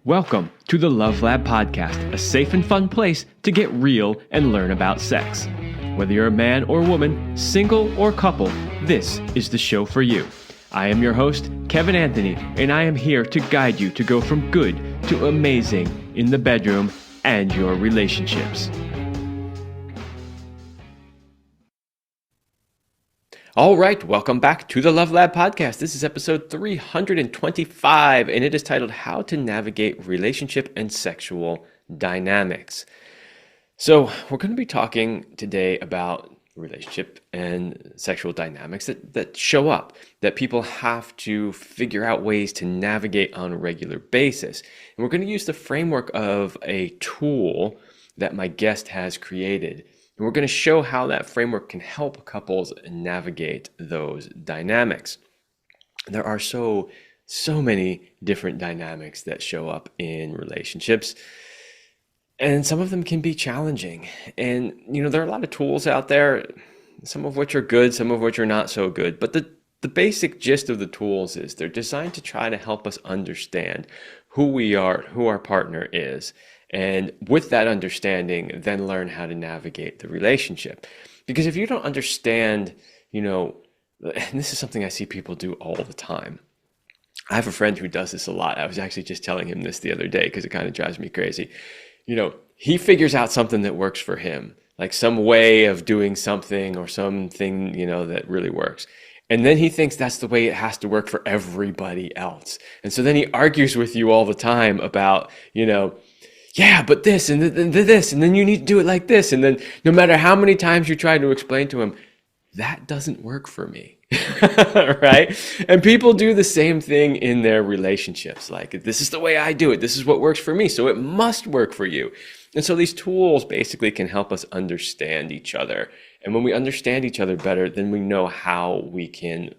Welcome to the Love Lab Podcast, a safe and fun place to get real and learn about sex. Whether you're a man or woman, single or couple, this is the show for you. I am your host, Kevin Anthony, and I am here to guide you to go from good to amazing in the bedroom and your relationships. All right, welcome back to the Love Lab Podcast. This is episode 325, and it is titled How to Navigate Relationship and Sexual Dynamics. So we're going to be talking today about relationship and sexual dynamics that show up, that people have to figure out ways to navigate on a regular basis. And we're going to use the framework of a tool that my guest has created. And we're going to show how that framework can help couples navigate those dynamics. There are so many different dynamics that show up in relationships, and some of them can be challenging. And, there are a lot of tools out there, some of which are good, some of which are not so good. But the basic gist of the tools is they're designed to try to help us understand who we are, who our partner is. And with that understanding, then learn how to navigate the relationship. Because if you don't understand, and this is something I see people do all the time. I have a friend who does this a lot. I was actually just telling him this the other day because it kind of drives me crazy. He figures out something that works for him, like some way of doing something or something, that really works. And then he thinks that's the way it has to work for everybody else. And so then he argues with you all the time about, yeah, but this and this, and then you need to do it like this. And then no matter how many times you try to explain to him, that doesn't work for me, right? And people do the same thing in their relationships. Like, this is the way I do it. This is what works for me, so it must work for you. And so these tools basically can help us understand each other. And when we understand each other better, then we know how we can,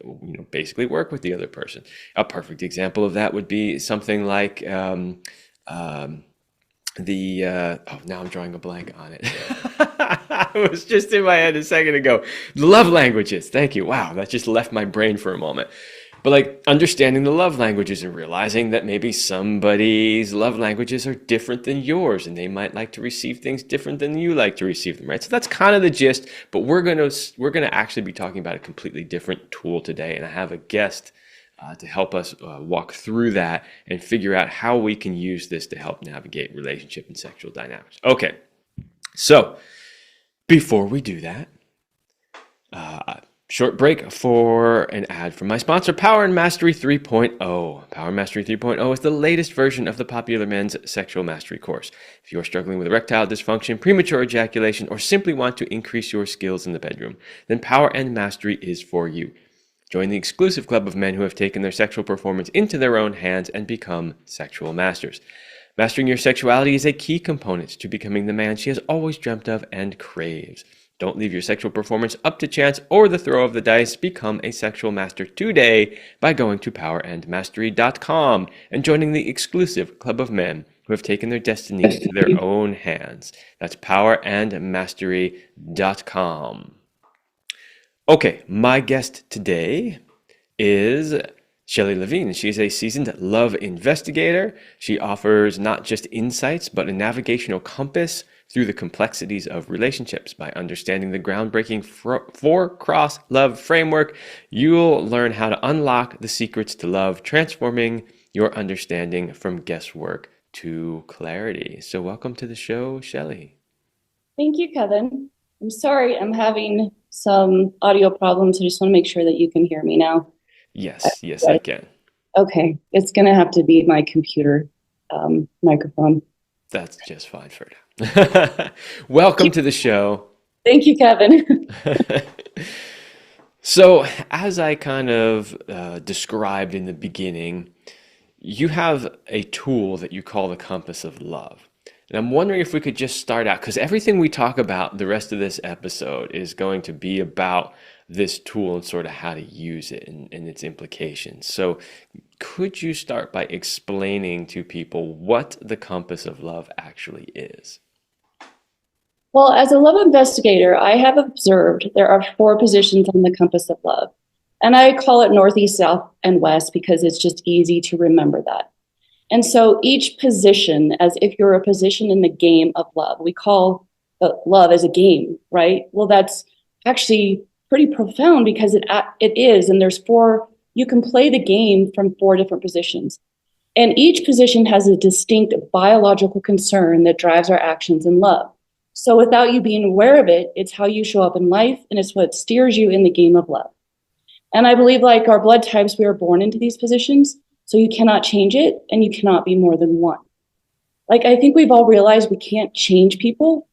basically work with the other person. A perfect example of that would be something like, now I'm drawing a blank on it. It was just in my head a second ago. The love languages. Thank you. Wow, that just left my brain for a moment. But like understanding the love languages and realizing that maybe somebody's love languages are different than yours, and they might like to receive things different than you like to receive them, right? So that's kind of the gist, but we're gonna actually be talking about a completely different tool today, and I have a guest to help us walk through that and figure out how we can use this to help navigate relationship and sexual dynamics. Okay, so before we do that, short break for an ad from my sponsor, Power and Mastery 3.0. Power and Mastery 3.0 is the latest version of the popular men's sexual mastery course. If you are struggling with erectile dysfunction, premature ejaculation, or simply want to increase your skills in the bedroom, then Power and Mastery is for you. Join the exclusive club of men who have taken their sexual performance into their own hands and become sexual masters. Mastering your sexuality is a key component to becoming the man she has always dreamt of and craves. Don't leave your sexual performance up to chance or the throw of the dice. Become a sexual master today by going to powerandmastery.com and joining the exclusive club of men who have taken their destiny into their own hands. That's powerandmastery.com. Okay, my guest today is Shelly LaVigne. She's a seasoned love investigator. She offers not just insights, but a navigational compass through the complexities of relationships. By understanding the groundbreaking 4-cross love framework, you'll learn how to unlock the secrets to love, transforming your understanding from guesswork to clarity. So welcome to the show, Shelly. Thank you, Kevin. I'm sorry, I'm having some audio problems. I just want to make sure that you can hear me now. Yes, I can. Okay, it's going to have to be my computer microphone. That's just fine for now. Welcome to the show. Thank you, Kevin. So, as I kind of described in the beginning, you have a tool that you call the compass of love. And I'm wondering if we could just start out, because everything we talk about the rest of this episode is going to be about this tool and sort of how to use it and its implications. So could you start by explaining to people what the compass of love actually is? Well, as a love investigator, I have observed there are 4 positions on the compass of love. And I call it north, east, south, and west because it's just easy to remember that. And so each position, as if you're a position in the game of love, we call love as a game, right? Well, that's actually pretty profound because it is. And there's four, you can play the game from four different positions. And each position has a distinct biological concern that drives our actions in love. So without you being aware of it, it's how you show up in life and it's what steers you in the game of love. And I believe like our blood types, we are born into these positions. So you cannot change it and you cannot be more than one. Like I think we've all realized we can't change people,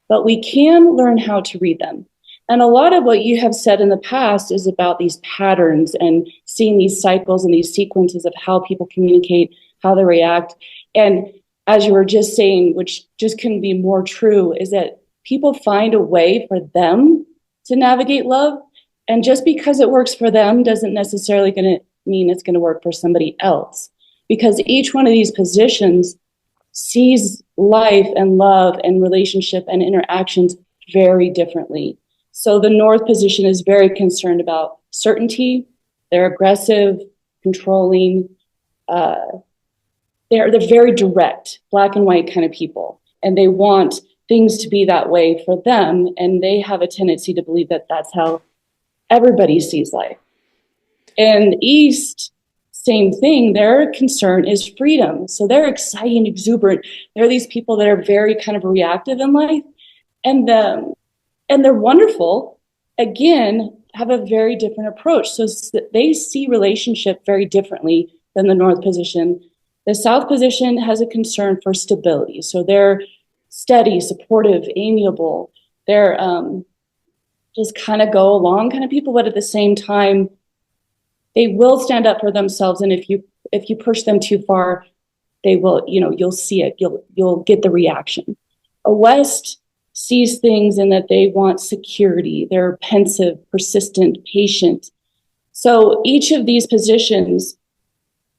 but we can learn how to read them. And a lot of what you have said in the past is about these patterns and seeing these cycles and these sequences of how people communicate, how they react. And as you were just saying, which just couldn't be more true, is that people find a way for them to navigate love. And just because it works for them doesn't necessarily going to mean it's going to work for somebody else. Because each one of these positions sees life and love and relationship and interactions very differently. So the North position is very concerned about certainty. They're aggressive, controlling. They're very direct, black and white kind of people. And they want things to be that way for them. And they have a tendency to believe that that's how everybody sees life. And East, same thing. Their concern is freedom. So they're exciting, exuberant. They're these people that are very kind of reactive in life. And they're wonderful, again, have a very different approach. So they see relationship very differently than the North position. The South position has a concern for stability. So they're steady, supportive, amiable. They're just kind of go along kind of people, but at the same time, they will stand up for themselves. And if you push them too far, they will, you'll see it. You'll get the reaction. A West sees things in that they want security. They're pensive, persistent, patient. So each of these positions,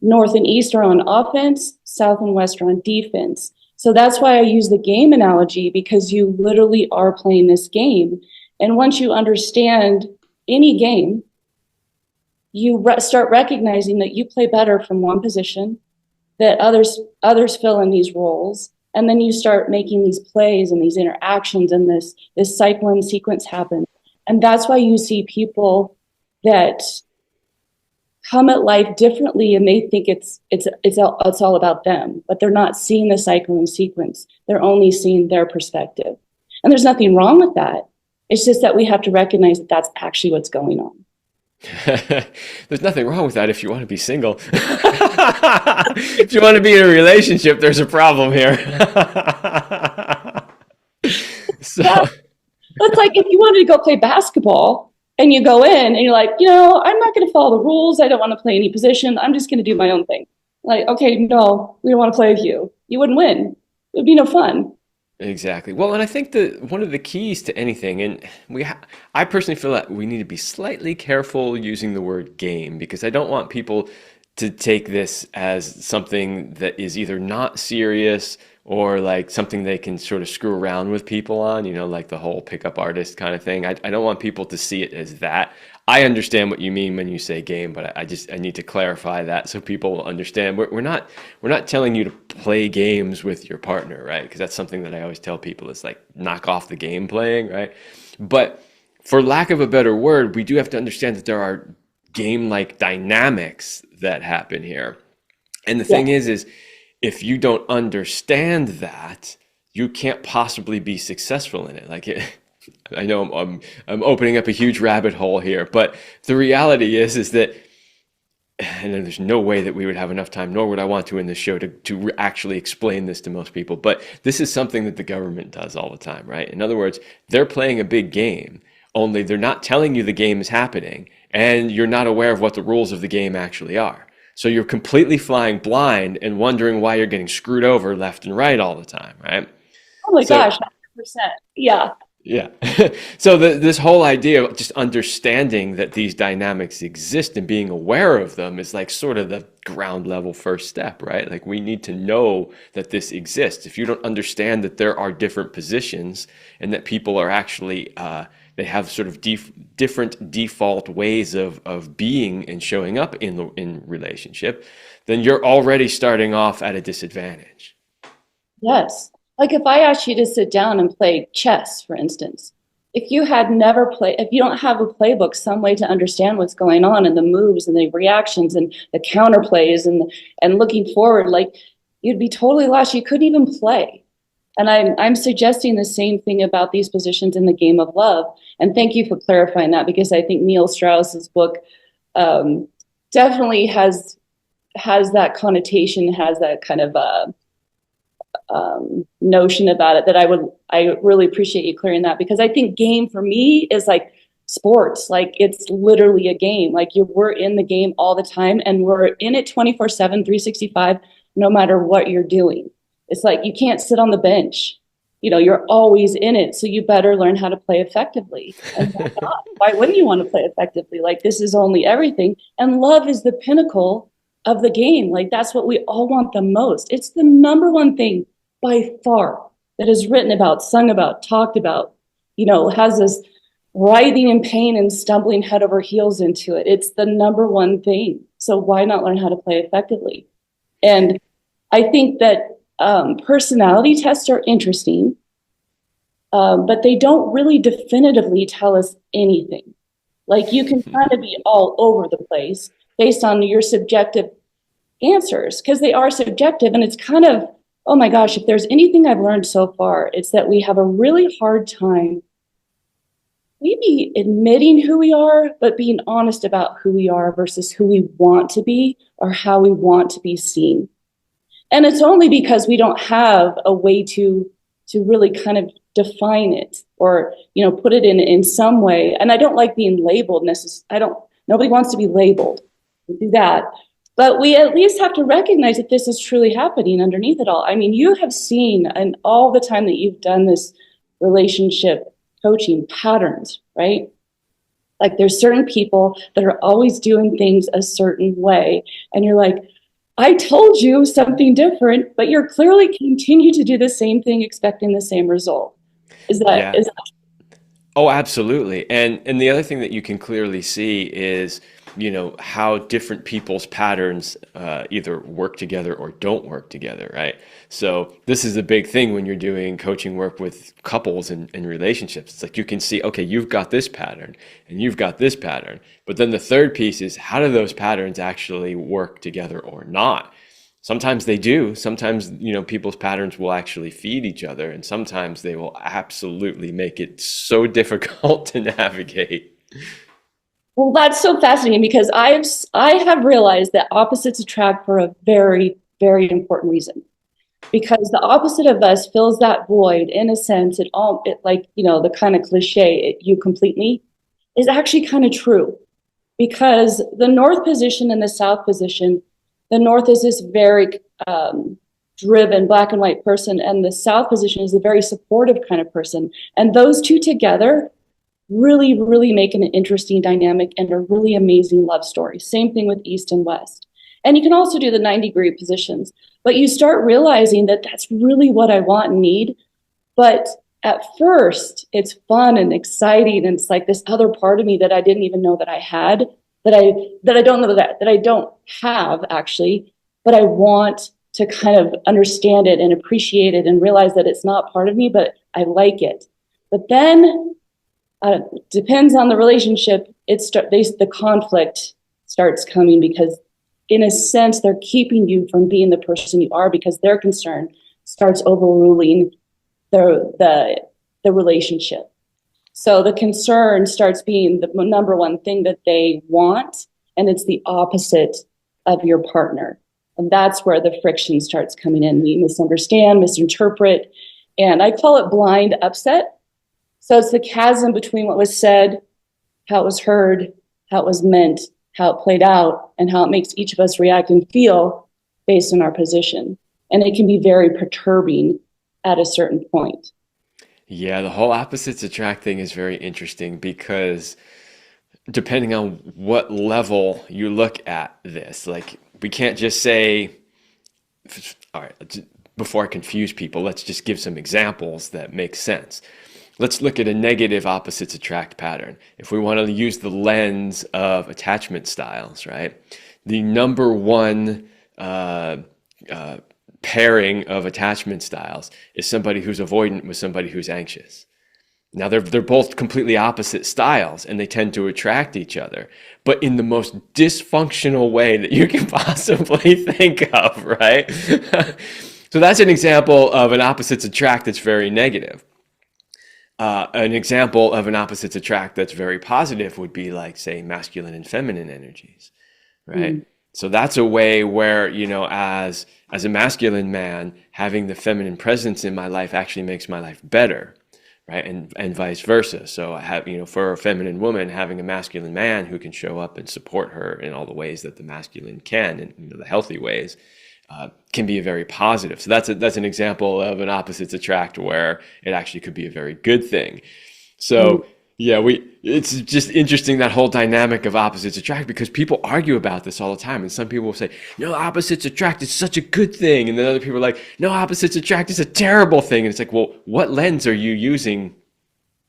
North and East are on offense, South and West are on defense. So that's why I use the game analogy, because you literally are playing this game. And once you understand any game, you start recognizing that you play better from one position, that others fill in these roles. And then you start making these plays and these interactions and this cycle and sequence happen. And that's why you see people that come at life differently and they think it's all about them, but they're not seeing the cycle and sequence. They're only seeing their perspective. And there's nothing wrong with that. It's just that we have to recognize that that's actually what's going on. There's nothing wrong with that if you want to be single. If you want to be in a relationship, there's a problem here. So yeah. That's like if you wanted to go play basketball and you go in and you're like, I'm not going to follow the rules. I don't want to play any position. I'm just going to do my own thing. Like, okay, no, we don't want to play with you. You wouldn't win. It would be no fun. exactly. Well, and I think that one of the keys to anything, and I personally feel that we need to be slightly careful using the word game, because I don't want people to take this as something that is either not serious or like something they can sort of screw around with people on, like the whole pickup artist kind of thing. I don't want people to see it as that. I understand what you mean when you say game, but I need to clarify that so people will understand. We're not telling you to play games with your partner, right? Because that's something that I always tell people is like knock off the game playing, right? But for lack of a better word, we do have to understand that there are game-like dynamics that happen here. And the thing is if you don't understand that, you can't possibly be successful in it. I know I'm opening up a huge rabbit hole here, but the reality is that, and there's no way that we would have enough time, nor would I want to in this show to actually explain this to most people, but this is something that the government does all the time, right? In other words, they're playing a big game, only they're not telling you the game is happening, and you're not aware of what the rules of the game actually are. So you're completely flying blind and wondering why you're getting screwed over left and right all the time, right? Oh my gosh, 100%. Yeah. Yeah. So this whole idea of just understanding that these dynamics exist and being aware of them is like sort of the ground level first step, right? Like we need to know that this exists. If you don't understand that there are different positions and that people are actually, they they have sort of different default ways of being and showing up in relationship, then you're already starting off at a disadvantage. Yes. Like if I asked you to sit down and play chess, for instance, if you had never played, if you don't have a playbook, some way to understand what's going on and the moves and the reactions and the counterplays and looking forward, like you'd be totally lost. You couldn't even play. And I'm suggesting the same thing about these positions in the game of love. And thank you for clarifying that, because I think Neil Strauss's book definitely has that connotation, has that kind of notion about it, that I really appreciate you clearing that, because I think game for me is like sports. Like it's literally a game. Like we're in the game all the time, and we're in it 24/7, 365, no matter what you're doing. It's like you can't sit on the bench. You're always in it. So you better learn how to play effectively. And why not? Why wouldn't you want to play effectively? Like this is only everything. And love is the pinnacle of the game. Like that's what we all want the most. It's the number one thing by far that is written about, sung about, talked about, has us writhing in pain and stumbling head over heels into it. It's the number one thing. So why not learn how to play effectively? And I think that personality tests are interesting, but they don't really definitively tell us anything. Like you can kind of be all over the place based on your subjective answers, because they are subjective. And it's kind of, oh my gosh, if there's anything I've learned so far, it's that we have a really hard time maybe admitting who we are, but being honest about who we are versus who we want to be or how we want to be seen. And it's only because we don't have a way to really kind of define it or, put it in some way. And I don't like being labeled necessarily. Nobody wants to be labeled. We do that. But we at least have to recognize that this is truly happening underneath it all. I mean, you have seen, and all the time that you've done this relationship coaching, patterns, right? Like there's certain people that are always doing things a certain way. And you're like, I told you something different, but you're clearly continue to do the same thing, expecting the same result. Is that? Oh, absolutely. And the other thing that you can clearly see is, how different people's patterns either work together or don't work together, right? So this is a big thing when you're doing coaching work with couples and relationships. It's like you can see, okay, you've got this pattern and you've got this pattern. But then the third piece is, how do those patterns actually work together or not? Sometimes they do. Sometimes, people's patterns will actually feed each other, and sometimes they will absolutely make it so difficult to navigate. Well, that's so fascinating, because I have realized that opposites attract for a very, very important reason. Because the opposite of us fills that void, in a sense. It like, the kind of cliche, you complete me, is actually kind of true. Because the north position and the south position, the north is this very driven black and white person, and the south position is a very supportive kind of person. And those two together really, really make an interesting dynamic and a really amazing love story. Same thing with East and West. And you can also do the 90-degree positions, but you start realizing that that's really what I want and need. But at first, it's fun and exciting, and it's like this other part of me that I didn't even know that I had, that I don't know that I don't have actually, but I want to kind of understand it and appreciate it and realize that it's not part of me, but I like it. But then depends on the relationship. The conflict starts coming, because in a sense, they're keeping you from being the person you are, because their concern starts overruling the relationship. So the concern starts being the number one thing that they want, and it's the opposite of your partner. And that's where the friction starts coming in. We misunderstand, misinterpret, and I call it blind upset. So it's the chasm between what was said, how it was heard, how it was meant, how it played out, and how it makes each of us react and feel based on our position. And it can be very perturbing at a certain point. Yeah, the whole opposites attract thing is very interesting, because depending on what level you look at this, like we can't just say, all right, before I confuse people, let's just give some examples that make sense. let's look at a negative opposites attract pattern. If we want to use the lens of attachment styles, right? The number one pairing of attachment styles is somebody who's avoidant with somebody who's anxious. Now they're both completely opposite styles and they tend to attract each other, but in the most dysfunctional way that you can possibly think of, right? So that's an example of an opposites attract that's very negative. An example of an opposites attract that's very positive would be like, say, masculine and feminine energies, right? Mm. So that's a way where, you know, as a masculine man, having the feminine presence in my life actually makes my life better. Right. And vice versa. So I have, you know, for a feminine woman, having a masculine man who can show up and support her in all the ways that the masculine can, and, you know, the healthy ways, can be a very positive. So that's an example of an opposites attract where it actually could be a very good thing. So yeah, it's just interesting, that whole dynamic of opposites attract, because people argue about this all the time. And some people will say, no, opposites attract is such a good thing. And then other people are like, no, opposites attract is a terrible thing. And it's like, well, what lens are you using,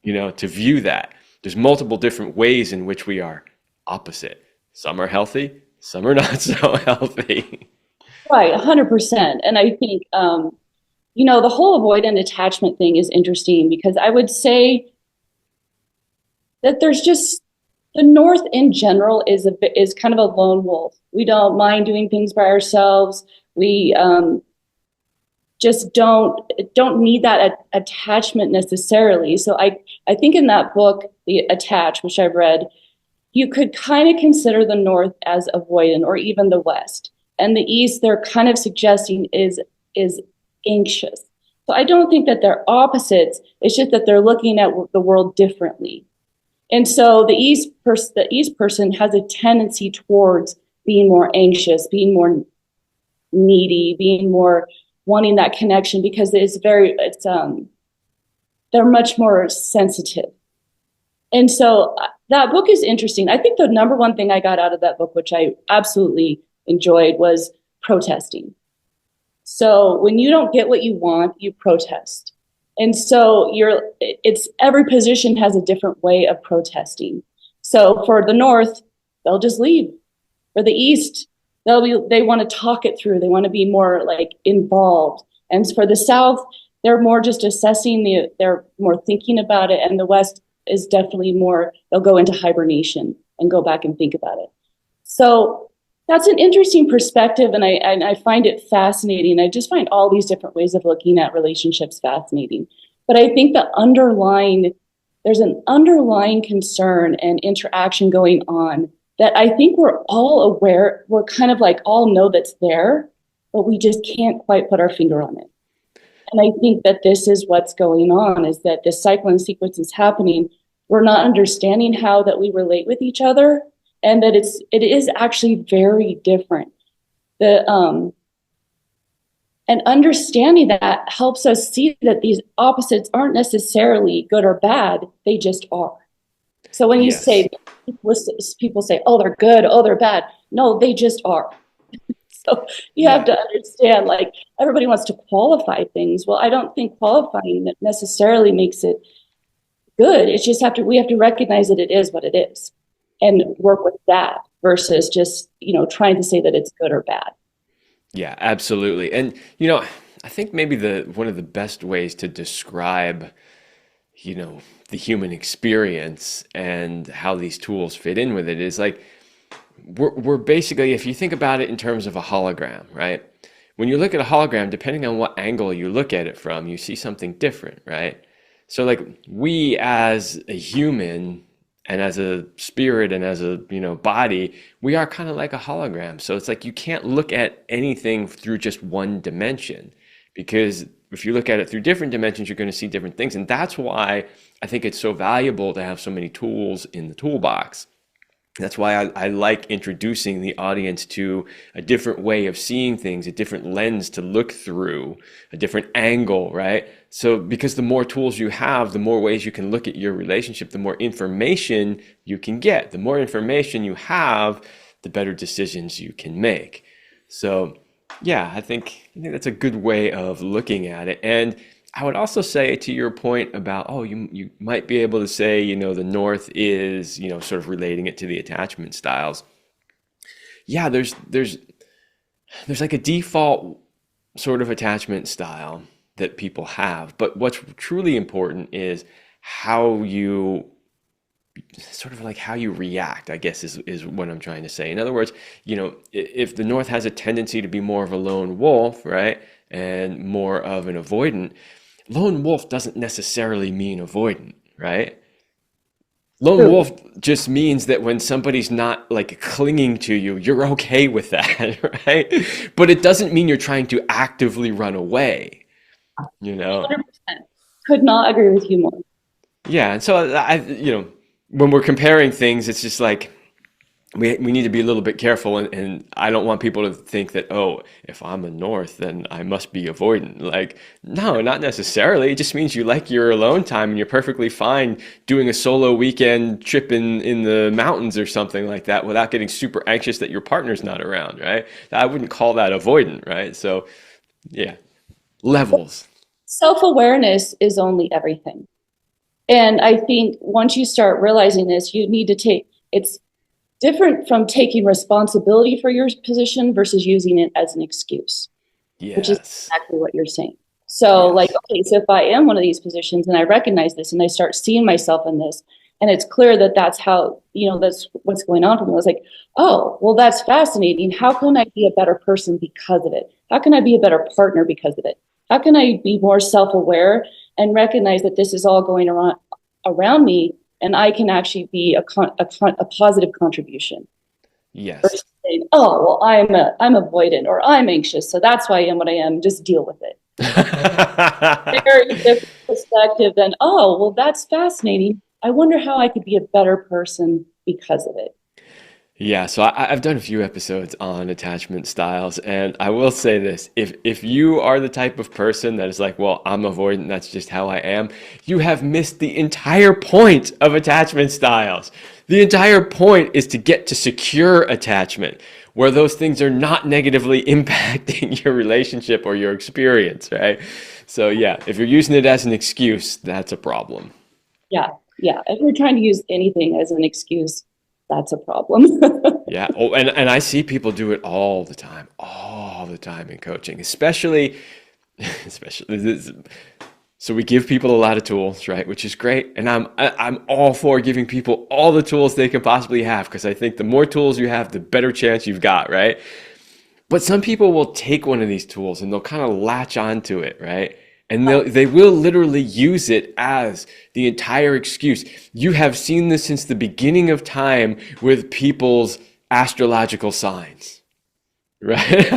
you know, to view that? There's multiple different ways in which we are opposite. Some are healthy, some are not so healthy. Right, 100%. And I think, you know, the whole avoidant attachment thing is interesting, because I would say that there's just, the North in general is kind of a lone wolf. We don't mind doing things by ourselves. We just don't need that attachment necessarily. So I think in that book, The Attach, which I've read, you could kind of consider the North as avoidant, or even the West. And the East, they're kind of suggesting is anxious. So I don't think that they're opposites. It's just that they're looking at the world differently. And so the East person has a tendency towards being more anxious, being more needy, being more wanting that connection, because they're much more sensitive. And so that book is interesting. I think the number one thing I got out of that book, which I absolutely enjoyed, was protesting. So when you don't get what you want, you protest. And so every position has a different way of protesting. So for the North, they'll just leave. For the East, they want to talk it through. They want to be more like involved. And for the South, they're more just assessing, they're more thinking about it. And the West is definitely more, they'll go into hibernation and go back and think about it. So that's an interesting perspective, and I find it fascinating. I just find all these different ways of looking at relationships fascinating. But I think there's an underlying concern and interaction going on that I think we're all aware, we're kind of like all know that's there, but we just can't quite put our finger on it. And I think that this is what's going on, is that this cycle and sequence is happening. We're not understanding how that we relate with each other, and that it is actually very different. And understanding that helps us see that these opposites aren't necessarily good or bad, they just are. So when you say, people say, oh, they're good, oh, they're bad. No, they just are. So you have to understand, like, everybody wants to qualify things. Well, I don't think qualifying necessarily makes it good. It's just we have to recognize that it is what it is and work with that, versus just, you know, trying to say that it's good or bad. Yeah, absolutely. And, you know, I think maybe one of the best ways to describe, you know, the human experience and how these tools fit in with it is like, we're basically, if you think about it in terms of a hologram, right? When you look at a hologram, depending on what angle you look at it from, you see something different, right? So like, we as a human and as a spirit and as a, you know, body, we are kind of like a hologram. So it's like, you can't look at anything through just one dimension, because if you look at it through different dimensions, you're going to see different things. And that's why I think it's so valuable to have so many tools in the toolbox. That's why I like introducing the audience to a different way of seeing things, a different lens to look through, a different angle, right? So because the more tools you have, the more ways you can look at your relationship, the more information you can get. The more information you have, the better decisions you can make. So yeah, I think that's a good way of looking at it. And I would also say to your point about, oh, you might be able to say, the North is, sort of relating it to the attachment styles. Yeah, there's like a default sort of attachment style that people have, but what's truly important is how you sort of like how you react, I guess is what I'm trying to say. In other words, if the North has a tendency to be more of a lone wolf, right, and more of an avoidant, lone wolf doesn't necessarily mean avoidant, right? Lone True. wolf just means that when somebody's not like clinging to you, you're okay with that, right? But it doesn't mean you're trying to actively run away, you know? 100%. Could not agree with you more. Yeah, and so when we're comparing things, it's just like we need to be a little bit careful, and I don't want people to think that, oh, if I'm a North, then I must be avoidant. Like, no, not necessarily. It just means you like your alone time and you're perfectly fine doing a solo weekend trip in the mountains or something like that without getting super anxious that your partner's not around, right? I wouldn't call that avoidant, right? So, yeah, levels. Self-awareness is only everything. And I think once you start realizing this, you need to it's different from taking responsibility for your position versus using it as an excuse, which is Yes, exactly what you're saying. So, like, yes. okay, so if I am one of these positions and I recognize this and I start seeing myself in this, and it's clear that that's how, that's what's going on for me. I was like, oh, well, that's fascinating. How can I be a better person because of it? How can I be a better partner because of it? How can I be more self aware and recognize that this is all going around me and I can actually be a positive contribution? Yes. Versus saying, oh, well, I'm avoidant or I'm anxious, so that's why I am what I am. Just deal with it. Very different perspective than, oh, well, that's fascinating. I wonder how I could be a better person because of it. Yeah, so I've done a few episodes on attachment styles, and I will say this: if you are the type of person that is like, well, I'm avoidant, that's just how I am, you have missed the entire point of attachment styles. The entire point is to get to secure attachment, where those things are not negatively impacting your relationship or your experience, right? So yeah, if you're using it as an excuse, that's a problem. Yeah, yeah. If you're trying to use anything as an excuse, that's a problem. Yeah. Oh, and I see people do it all the time in coaching, especially this. So we give people a lot of tools, right? Which is great, and I'm all for giving people all the tools they can possibly have because I think the more tools you have, the better chance you've got, right? But some people will take one of these tools and they'll kind of latch onto it, right? And they will literally use it as the entire excuse. You have seen this since the beginning of time with people's astrological signs, right?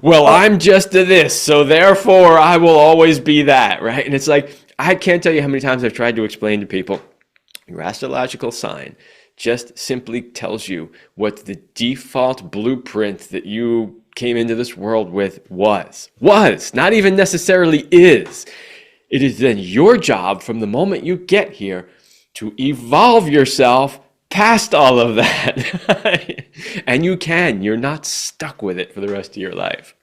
Well, Oh, I'm just a this, so therefore I will always be that, right? And it's like, I can't tell you how many times I've tried to explain to people your astrological sign just simply tells you what the default blueprint that you came into this world with was, not even necessarily is. It is then your job from the moment you get here to evolve yourself past all of that. And you're not stuck with it for the rest of your life.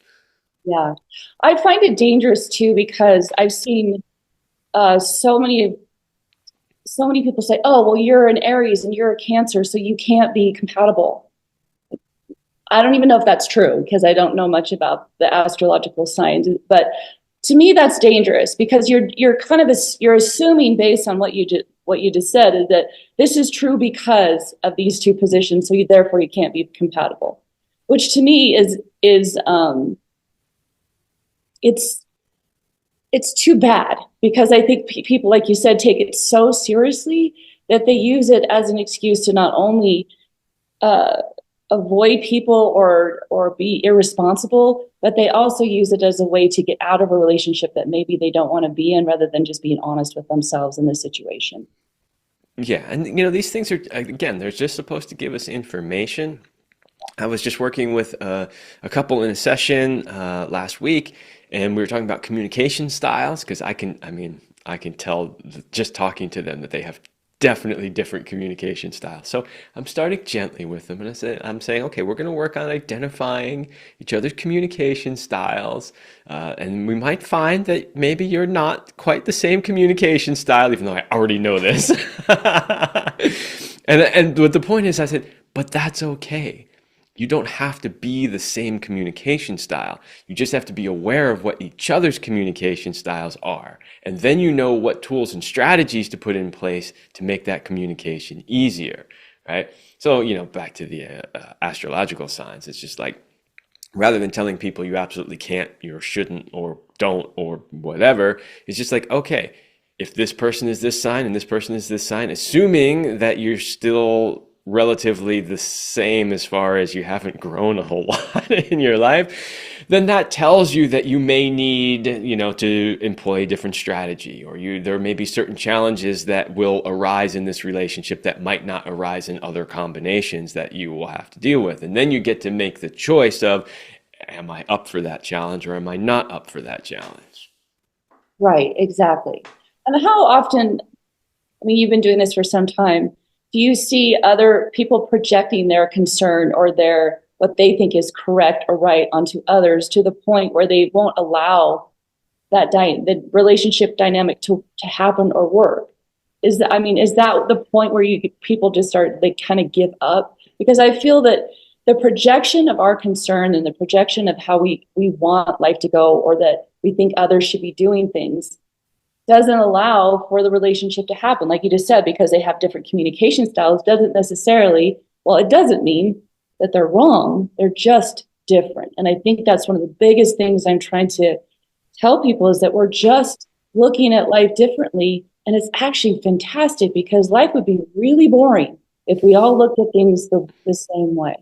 yeah. I find it dangerous too because I've seen uh, so many so many people say, "Oh, well, you're an Aries and you're a Cancer, so you can't be compatible." I don't even know if that's true because I don't know much about the astrological signs, but to me that's dangerous because you're kind of you're assuming based on what you just said is that this is true because of these two positions, so therefore you can't be compatible, which to me is it's it's too bad because I think people, like you said, take it so seriously that they use it as an excuse to not only uh, avoid people or be irresponsible, but they also use it as a way to get out of a relationship that maybe they don't want to be in, rather than just being honest with themselves in the situation. Yeah, and these things are again, they're just supposed to give us information. I was just working with a couple in a session last week, and we were talking about communication styles because I can tell just talking to them that they have definitely different communication styles. So I'm starting gently with them, and I'm saying, okay, we're going to work on identifying each other's communication styles, and we might find that maybe you're not quite the same communication style, even though I already know this. And but the point is, I said, but that's okay. You don't have to be the same communication style. You just have to be aware of what each other's communication styles are. And then you know what tools and strategies to put in place to make that communication easier, right? So, back to the astrological signs, it's just like, rather than telling people you absolutely can't, you shouldn't, or don't, or whatever, it's just like, okay, if this person is this sign and this person is this sign, assuming that you're still relatively the same as far as you haven't grown a whole lot in your life, then that tells you that you may need, to employ a different strategy, or there may be certain challenges that will arise in this relationship that might not arise in other combinations that you will have to deal with. And then you get to make the choice of, am I up for that challenge or am I not up for that challenge? Right, exactly. And how often, I mean, you've been doing this for some time, do you see other people projecting their concern or what they think is correct or right onto others to the point where they won't allow the relationship dynamic to happen or work? Is that the point where people just start, they kind of give up? Because I feel that the projection of our concern and the projection of how we want life to go, or that we think others should be doing things, doesn't allow for the relationship to happen. Like you just said, because they have different communication styles, it doesn't mean that they're wrong. They're just different. And I think that's one of the biggest things I'm trying to tell people, is that we're just looking at life differently. And it's actually fantastic, because life would be really boring if we all looked at things the same way.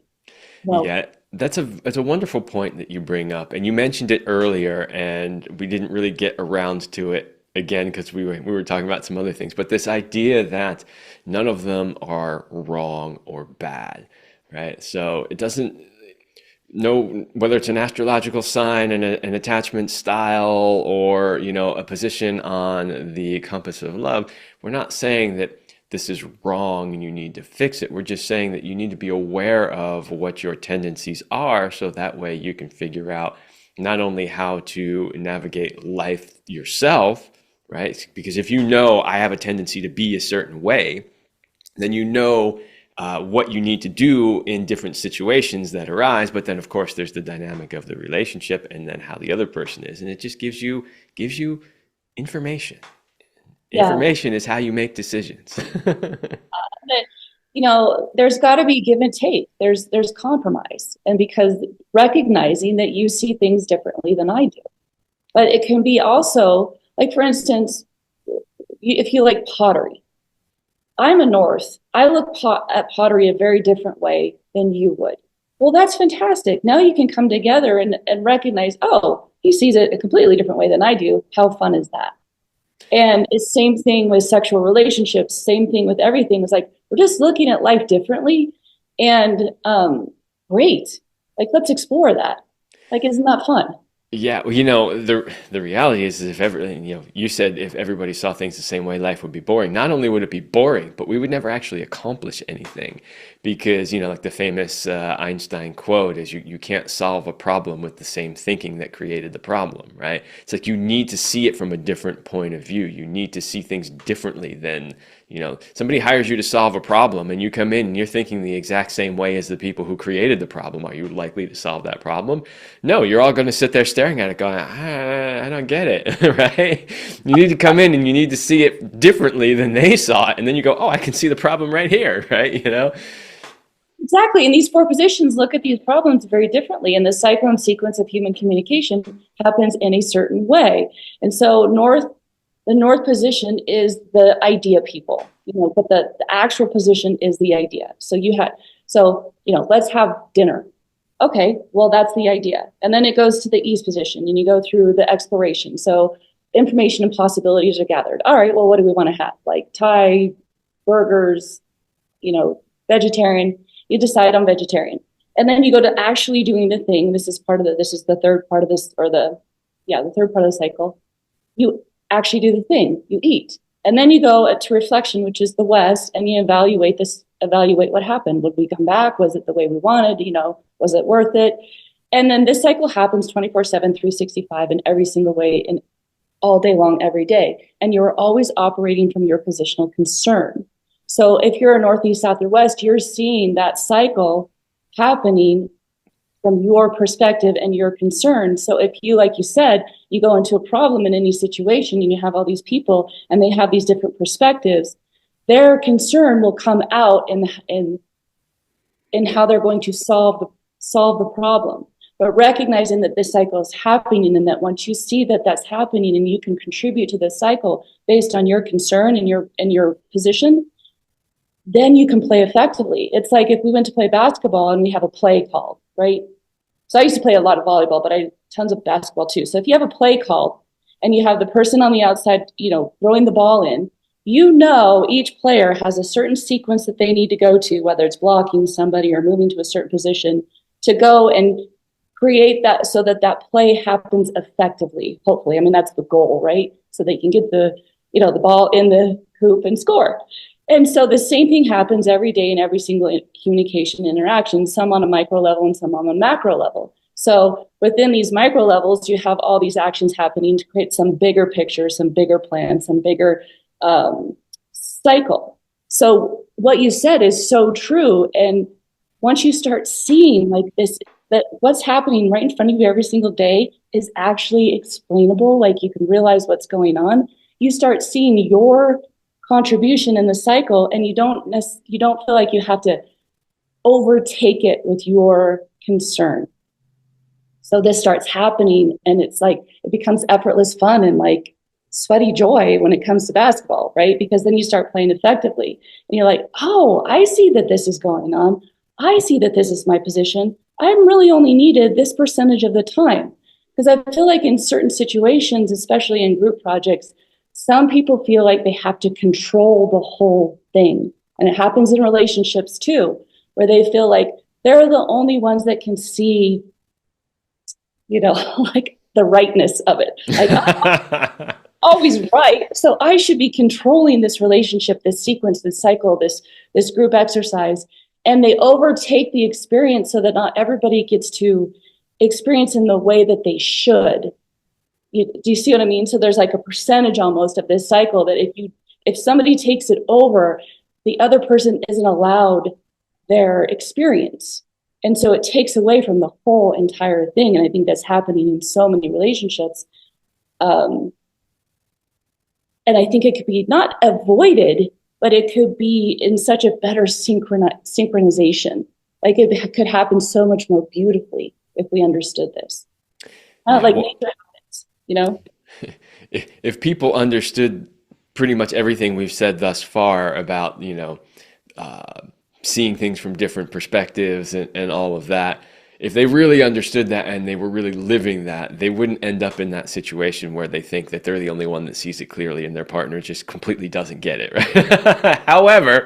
Well, Yeah, that's a wonderful point that you bring up, and you mentioned it earlier, and we didn't really get around to it again because we were talking about some other things. But this idea that none of them are wrong or bad, right? So it doesn't know whether it's an astrological sign and an attachment style, or a position on the compass of love. We're not saying that this is wrong and you need to fix it. We're just saying that you need to be aware of what your tendencies are, so that way you can figure out not only how to navigate life yourself, right? Because if you know I have a tendency to be a certain way, then you know what you need to do in different situations that arise. But then, of course, there's the dynamic of the relationship and then how the other person is, and it just gives you information. yeah. Information is how you make decisions. But, there's got to be give and take. There's compromise, and because recognizing that you see things differently than I do. But it can be also, like, for instance, if you like pottery, I'm a North. I look at pottery a very different way than you would. Well, that's fantastic. Now you can come together and recognize, oh, he sees it a completely different way than I do. How fun is that? And it's same thing with sexual relationships, same thing with everything. It's like, we're just looking at life differently. And great. Like, let's explore that. Like, isn't that fun? Yeah, well, the reality is if you said if everybody saw things the same way, life would be boring. Not only would it be boring, but we would never actually accomplish anything, because, like the famous Einstein quote is, you can't solve a problem with the same thinking that created the problem, right? It's like you need to see it from a different point of view. You need to see things differently than, somebody hires you to solve a problem and you come in and you're thinking the exact same way as the people who created the problem. Are you likely to solve that problem? No, you're all going to sit there staring at it going, I don't get it, right? You need to come in and you need to see it differently than they saw it. And then you go, oh, I can see the problem right here, right? Exactly. And these four positions look at these problems very differently. And the cycle and sequence of human communication happens in a certain way. And so the North position is the idea people, but the actual position is the idea. So let's have dinner. Okay, well, that's the idea. And then it goes to the East position and you go through the exploration. So information and possibilities are gathered. All right, well, what do we want to have? Like Thai, burgers, vegetarian. You decide on vegetarian. And then you go to actually doing the thing. This is the third part of this, the third part of the cycle. You actually do the thing. You eat. And then you go to reflection, which is the West, and you evaluate what happened. Would we come back? Was it the way we wanted? Was it worth it? And then this cycle happens 24/7, 365 in every single way, in all day long, every day. And you're always operating from your positional concern. So if you're a Northeast, South, or West, you're seeing that cycle happening from your perspective and your concern. So if you, like you said, you go into a problem in any situation and you have all these people and they have these different perspectives, their concern will come out in how they're going to solve the problem. But recognizing that this cycle is happening, and that once you see that that's happening and you can contribute to this cycle based on your concern and your position, then you can play effectively. It's like if we went to play basketball and we have a play called, right? So I used to play a lot of volleyball, but I had tons of basketball too. So if you have a play called and you have the person on the outside, throwing the ball in, each player has a certain sequence that they need to go to, whether it's blocking somebody or moving to a certain position, to go and create that so that play happens effectively. Hopefully, I mean, that's the goal, right? So they can get the ball in the hoop and score. And so the same thing happens every day in every single communication interaction, some on a micro level and some on a macro level. So within these micro levels, you have all these actions happening to create some bigger picture, some bigger plan, some bigger cycle. So what you said is so true. And once you start seeing like this, that what's happening right in front of you every single day is actually explainable, like you can realize what's going on, you start seeing your contribution in the cycle, and you don't feel like you have to overtake it with your concern. So this starts happening, and it's like it becomes effortless fun and like sweaty joy when it comes to basketball, right? Because then you start playing effectively and you're like, oh, I see that this is going on. I see that this is my position. I'm really only needed this percentage of the time. Because I feel like in certain situations, especially in group projects, some people feel like they have to control the whole thing. And it happens in relationships too, where they feel like they're the only ones that can see, like the rightness of it. Like, I'm always right. So I should be controlling this relationship, this sequence, this cycle, this group exercise. And they overtake the experience so that not everybody gets to experience in the way that they should. Do you see what I mean? So there's like a percentage almost of this cycle that if somebody takes it over, the other person isn't allowed their experience. And so it takes away from the whole entire thing. And I think that's happening in so many relationships. And I think it could be not avoided, but it could be in such a better synchronization. Like it could happen so much more beautifully if we understood this. Like nature happens, If people understood pretty much everything we've said thus far about, seeing things from different perspectives and all of that, if they really understood that and they were really living that, they wouldn't end up in that situation where they think that they're the only one that sees it clearly and their partner just completely doesn't get it, right? However,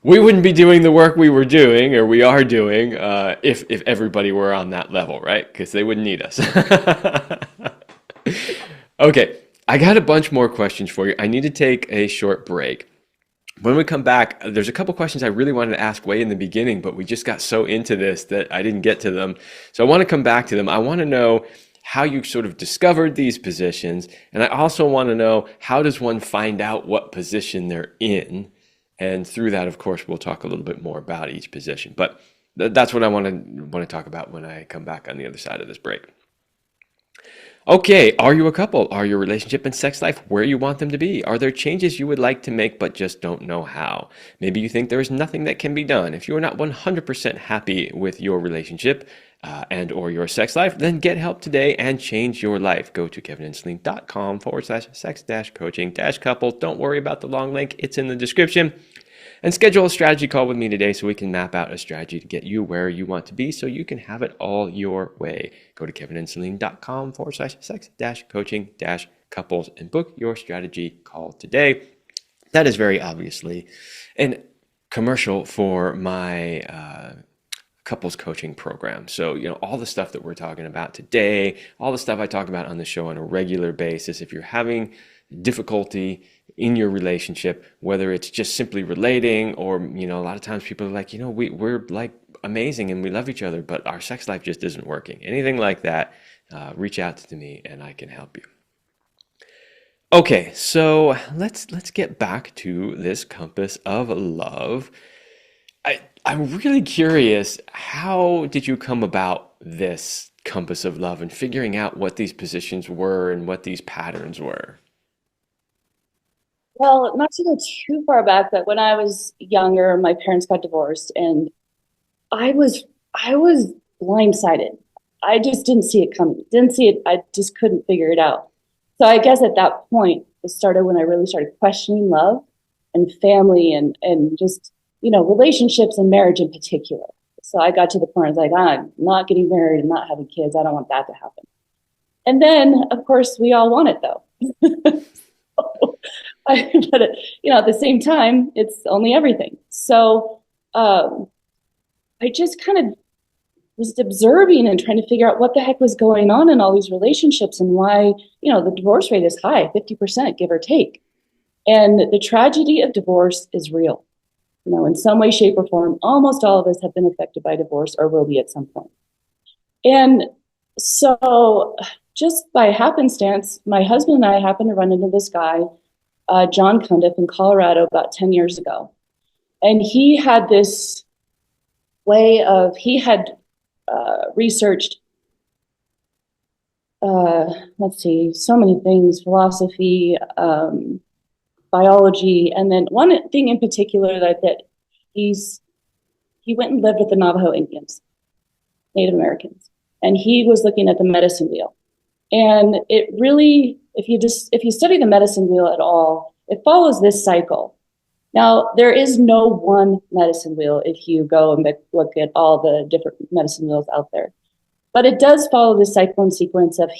we wouldn't be doing the work we were doing or we are doing if everybody were on that level, right? Because they wouldn't need us. Okay, I got a bunch more questions for you. I need to take a short break. When we come back, there's a couple questions I really wanted to ask way in the beginning, but we just got so into this that I didn't get to them. So I want to come back to them. I want to know how you sort of discovered these positions. And I also want to know, how does one find out what position they're in? And through that, of course, we'll talk a little bit more about each position. But that's what I want to talk about when I come back on the other side of this break. Okay, are you a couple? Are your relationship and sex life where you want them to be? Are there changes you would like to make but just don't know how? Maybe you think there is nothing that can be done. If you are not 100% happy with your relationship and or your sex life, then get help today and change your life. Go to kevinandceline.com/sex-coaching-couple. Don't worry about the long link. It's in the description. And schedule a strategy call with me today so we can map out a strategy to get you where you want to be so you can have it all your way. Go to kevinandceline.com/sex-coaching-couples and book your strategy call today. That is very obviously a commercial for my couples coaching program. So, all the stuff that we're talking about today, all the stuff I talk about on the show on a regular basis, if you're having difficulty in your relationship, whether it's just simply relating or, a lot of times people are like, we're like amazing and we love each other, but our sex life just isn't working. Anything like that, reach out to me and I can help you. Okay, so let's get back to this compass of love. I'm really curious, how did you come about this compass of love and figuring out what these positions were and what these patterns were? Well, not to go too far back, but when I was younger, my parents got divorced, and I was I was blindsided. I just didn't see it coming. Didn't see it. I just couldn't figure it out. So I guess at that point, it started when I really started questioning love and family and just, relationships and marriage in particular. So I got to the point I was like, I'm not getting married and not having kids. I don't want that to happen. And then, of course, we all want it though. But at the same time, it's only everything. So I just kind of was observing and trying to figure out what the heck was going on in all these relationships and why, the divorce rate is high, 50%, give or take. And the tragedy of divorce is real. In some way, shape, or form, almost all of us have been affected by divorce or will be at some point. And so just by happenstance, my husband and I happened to run into this guy, John Cundiff, in Colorado about 10 years ago. And he had this he had researched, so many things, philosophy, biology, and then one thing in particular that he went and lived with the Navajo Indians, Native Americans, and he was looking at the medicine wheel. And it really, if you study the medicine wheel at all, it follows this cycle. Now, there is no one medicine wheel if you go and look at all the different medicine wheels out there. But it does follow this cycle and sequence of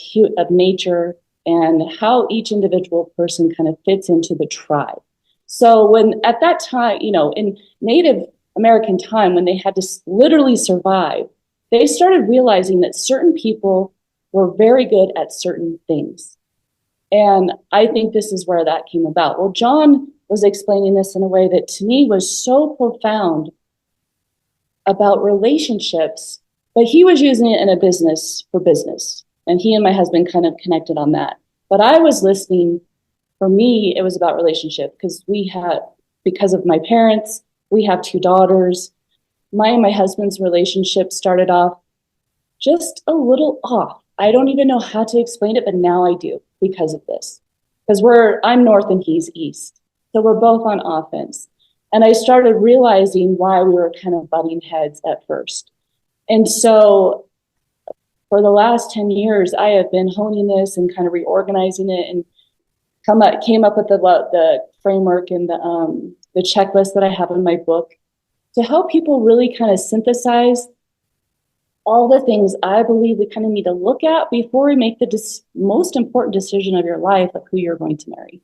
nature and how each individual person kind of fits into the tribe. So when at that time, in Native American time, when they had to literally survive, they started realizing that certain people were very good at certain things. And I think this is where that came about. Well, John was explaining this in a way that to me was so profound about relationships, but he was using it in a business for business. And he and my husband kind of connected on that. But I was listening, for me, it was about relationship because of my parents, we have 2 daughters. My and my husband's relationship started off just a little off. I don't even know how to explain it, but now I do because of this. Because I'm north and he's east. So we're both on offense. And I started realizing why we were kind of butting heads at first. And so for the last 10 years, I have been honing this and kind of reorganizing it and came up with the framework and the checklist that I have in my book to help people really kind of synthesize all the things I believe we kind of need to look at before we make the most important decision of your life of who you're going to marry.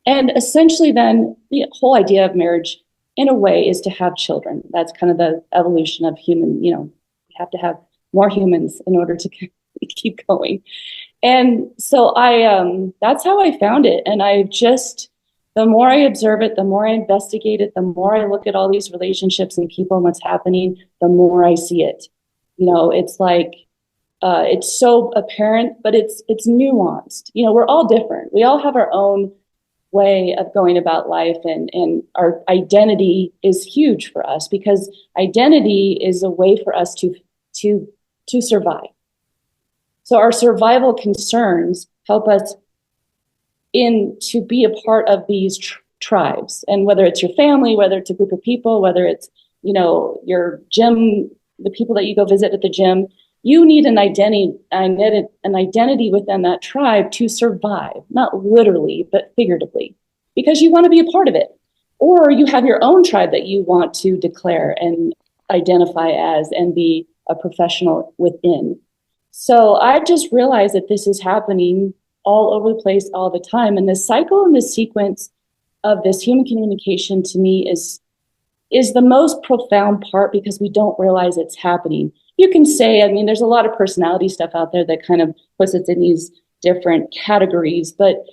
And essentially then the whole idea of marriage in a way is to have children. That's kind of the evolution of human, you have to have more humans in order to keep going. And so that's how I found it. And the more I observe it, the more I investigate it, the more I look at all these relationships and people and what's happening, the more I see it. It's like, it's so apparent, but it's nuanced. We're all different. We all have our own way of going about life, and our identity is huge for us because identity is a way for us to survive. So our survival concerns help us to be a part of these tribes. And whether it's your family, whether it's a group of people, whether it's, your gym, the people that you go visit at the gym, you need an identity within that tribe to survive, not literally, but figuratively, because you want to be a part of it. Or you have your own tribe that you want to declare and identify as and be a professional within. So I just realized that this is happening all over the place all the time. And the cycle and the sequence of this human communication to me is the most profound part because we don't realize it's happening. You can say, there's a lot of personality stuff out there that kind of puts it in these different categories, but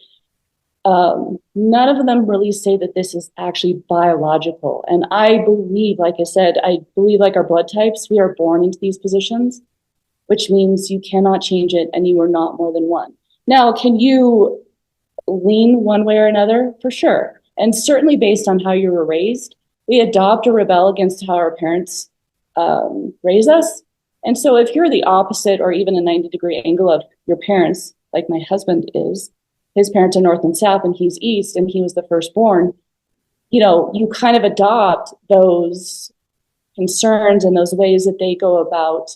None of them really say that this is actually biological. And I believe, like I said, I believe like our blood types, we are born into these positions, which means you cannot change it and you are not more than one. Now, can you lean one way or another? For sure. And certainly based on how you were raised, we adopt or rebel against how our parents raise us. And so if you're the opposite or even a 90-degree angle of your parents, like my husband is, his parents are north and south and he's east and he was the firstborn, you kind of adopt those concerns and those ways that they go about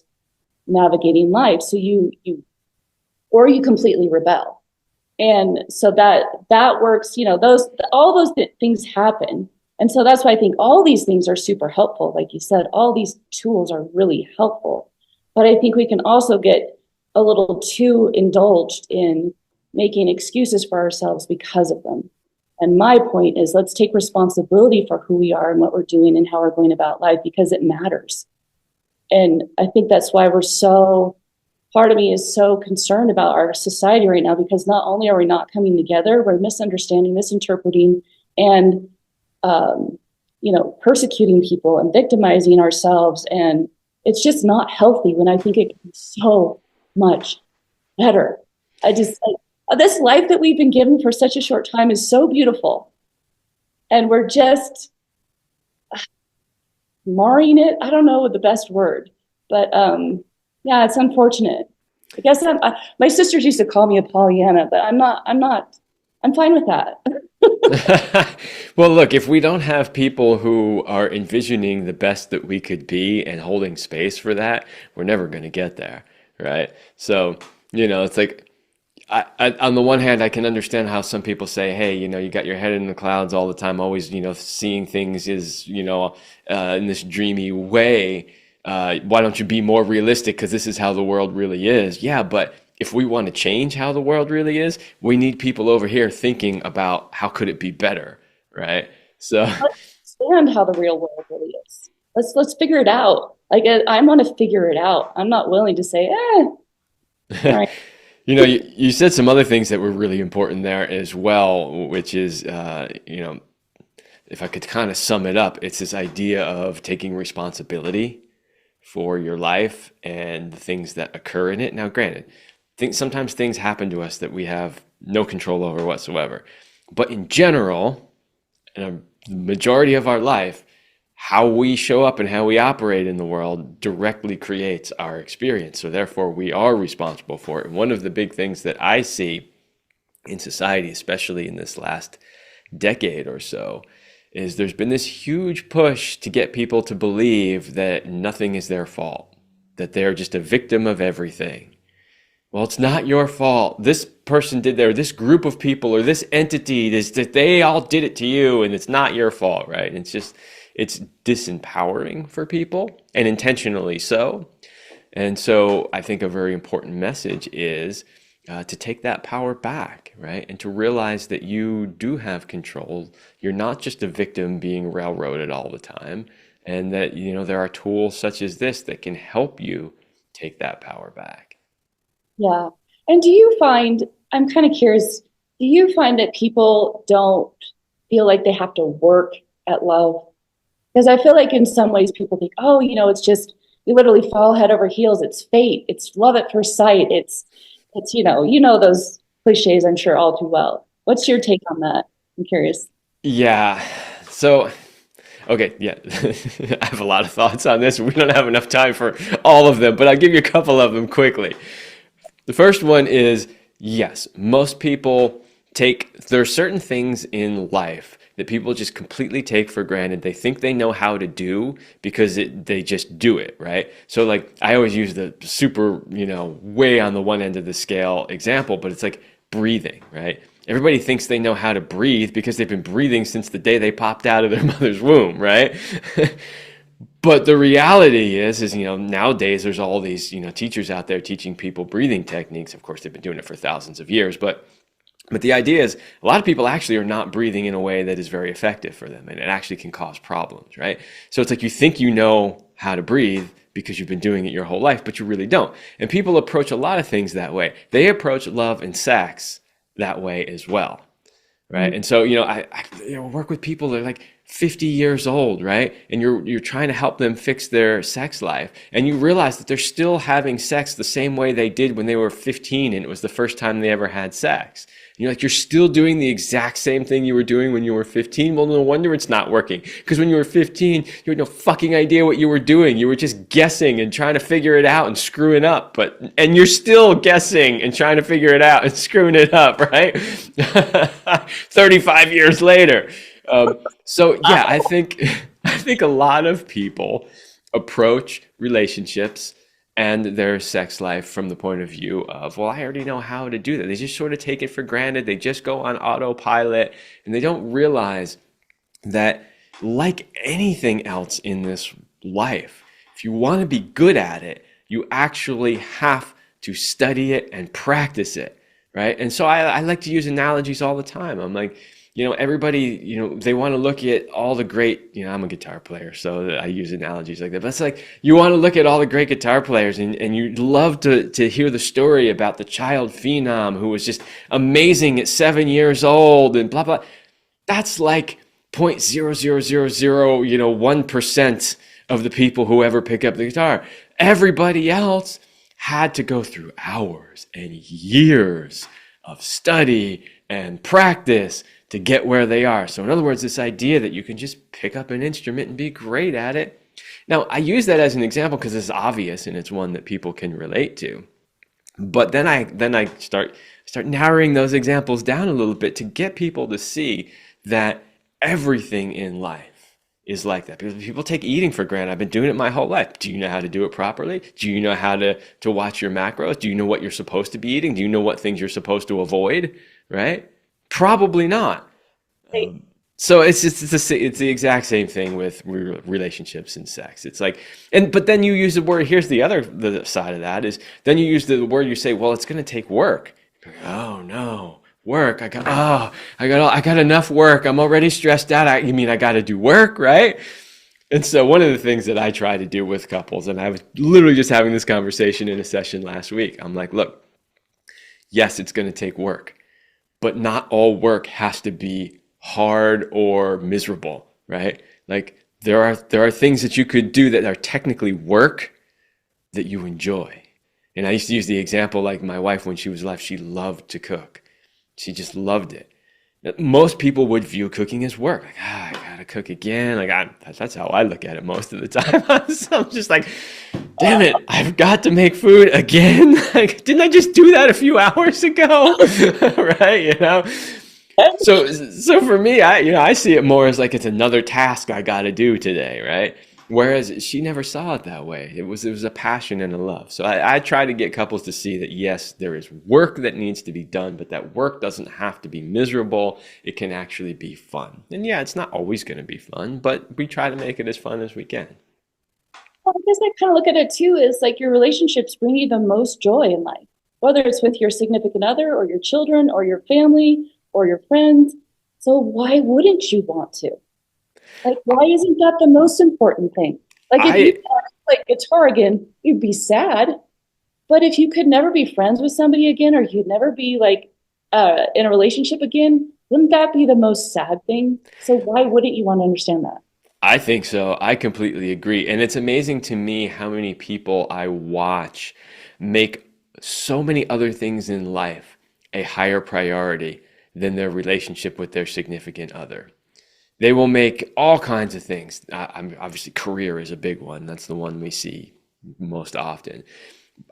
navigating life. So you completely rebel. And so that works, all those things happen. And so that's why I think all these things are super helpful. Like you said, all these tools are really helpful. But I think we can also get a little too indulged in making excuses for ourselves because of them. And my point is, let's take responsibility for who we are and what we're doing and how we're going about life, because it matters. And I think that's why part of me is so concerned about our society right now, because not only are we not coming together, we're misunderstanding, misinterpreting, and persecuting people and victimizing ourselves. And it's just not healthy, when I think it can be so much better. This life that we've been given for such a short time is so beautiful. And we're just marring it. I don't know the best word, but yeah, it's unfortunate. I guess my sisters used to call me a Pollyanna, but I'm not. I'm fine with that. Well, look, if we don't have people who are envisioning the best that we could be and holding space for that, we're never going to get there, right? So, it's like, I, on the one hand, I can understand how some people say, hey, you got your head in the clouds all the time, always, seeing things is, in this dreamy way. Why don't you be more realistic? Because this is how the world really is. Yeah, but if we want to change how the world really is, we need people over here thinking about how could it be better, right? So let's understand how the real world really is. Let's figure it out. Like, I want to figure it out. I'm not willing to say, all right. You said some other things that were really important there as well, which is, if I could kind of sum it up, it's this idea of taking responsibility for your life and the things that occur in it. Now, granted, sometimes things happen to us that we have no control over whatsoever. But in general, in a majority of our life, how we show up and how we operate in the world directly creates our experience. So therefore, we are responsible for it. And one of the big things that I see in society, especially in this last decade or so, is there's been this huge push to get people to believe that nothing is their fault, that they're just a victim of everything. Well, it's not your fault. This person did there, this group of people or this entity, that they all did it to you, and it's not your fault, right? It's disempowering for people, and intentionally so. And so I think a very important message is to take that power back, right? And to realize that you do have control. You're not just a victim being railroaded all the time, and that, there are tools such as this that can help you take that power back. Yeah. And I'm kind of curious, do you find that people don't feel like they have to work at love? Because I feel like in some ways people think, oh, it's just, you literally fall head over heels. It's fate. It's love at first sight. It's those cliches, I'm sure, all too well. What's your take on that? I'm curious. Yeah. So, okay. Yeah. I have a lot of thoughts on this. We don't have enough time for all of them, but I'll give you a couple of them quickly. The first one is, yes, most people there are certain things in life that people just completely take for granted. They think they know how to do because they just do it, right? So like, I always use the super, way on the one end of the scale example, but it's like breathing, right? Everybody thinks they know how to breathe because they've been breathing since the day they popped out of their mother's womb, right? But the reality is, nowadays there's all these, teachers out there teaching people breathing techniques. Of course, they've been doing it for thousands of years, but the idea is a lot of people actually are not breathing in a way that is very effective for them, and it actually can cause problems, right? So it's like you think you know how to breathe because you've been doing it your whole life, but you really don't. And people approach a lot of things that way. They approach love and sex that way as well, right? And so, I work with people that are like 50 years old, right? And you're trying to help them fix their sex life, and you realize that they're still having sex the same way they did when they were 15 and it was the first time they ever had sex. And you're like, you're still doing the exact same thing you were doing when you were 15. Well, no wonder it's not working, because when you were 15, you had no fucking idea what you were doing. You were just guessing and trying to figure it out and screwing up. And you're still guessing and trying to figure it out and screwing it up, right? 35 years later. So yeah, I think a lot of people approach relationships and their sex life from the point of view of, well, I already know how to do that. They just sort of take it for granted. They just go on autopilot, and they don't realize that, like anything else in this life, if you want to be good at it, you actually have to study it and practice it, right? And so I like to use analogies all the time. I'm like, everybody, they want to look at all the great, I'm a guitar player, so I use analogies like that. But it's like, you want to look at all the great guitar players, and you'd love to hear the story about the child phenom who was just amazing at 7 years old and blah, blah. That's like 0.00001% of the people who ever pick up the guitar. Everybody else had to go through hours and years of study and practice to get where they are. So in other words, this idea that you can just pick up an instrument and be great at it. Now, I use that as an example because it's obvious and it's one that people can relate to. But then I start narrowing those examples down a little bit to get people to see that everything in life is like that. Because people take eating for granted. I've been doing it my whole life. Do you know how to do it properly? Do you know how to watch your macros? Do you know what you're supposed to be eating? Do you know what things you're supposed to avoid? Right? Probably not. So it's the exact same thing with relationships and sex. It's like, but then you use the word. Here's the side of that is then you use the word. You say, well, it's going to take work. Oh no, work. I got enough work. I'm already stressed out. You mean I got to do work, right? And so one of the things that I try to do with couples, and I was literally just having this conversation in a session last week. I'm like, look, yes, it's going to take work, but not all work has to be hard or miserable, right? Like there are things that you could do that are technically work that you enjoy. And I used to use the example, like my wife, when she was alive, she loved to cook. She just loved it. Most people would view cooking as work. Like, I gotta cook again. Like that's how I look at it most of the time. I'm just like, damn it, I've got to make food again. Like, didn't I just do that a few hours ago? Right? So for me, I see it more as like it's another task I got to do today, right? Whereas she never saw it that way. It was a passion and a love. So I try to get couples to see that, yes, there is work that needs to be done, but that work doesn't have to be miserable. It can actually be fun. And yeah, it's not always going to be fun, but we try to make it as fun as we can. Well, I guess I kind of look at it too as like your relationships bring you the most joy in life, whether it's with your significant other or your children or your family or your friends. So why wouldn't you want to? Like, why isn't that the most important thing? Like, if you like guitar again, you'd be sad. But if you could never be friends with somebody again, or you'd never be like in a relationship again, wouldn't that be the most sad thing? So why wouldn't you want to understand that? I think so. I completely agree. And it's amazing to me how many people I watch make so many other things in life a higher priority than their relationship with their significant other. They will make all kinds of things. Obviously, career is a big one. That's the one we see most often.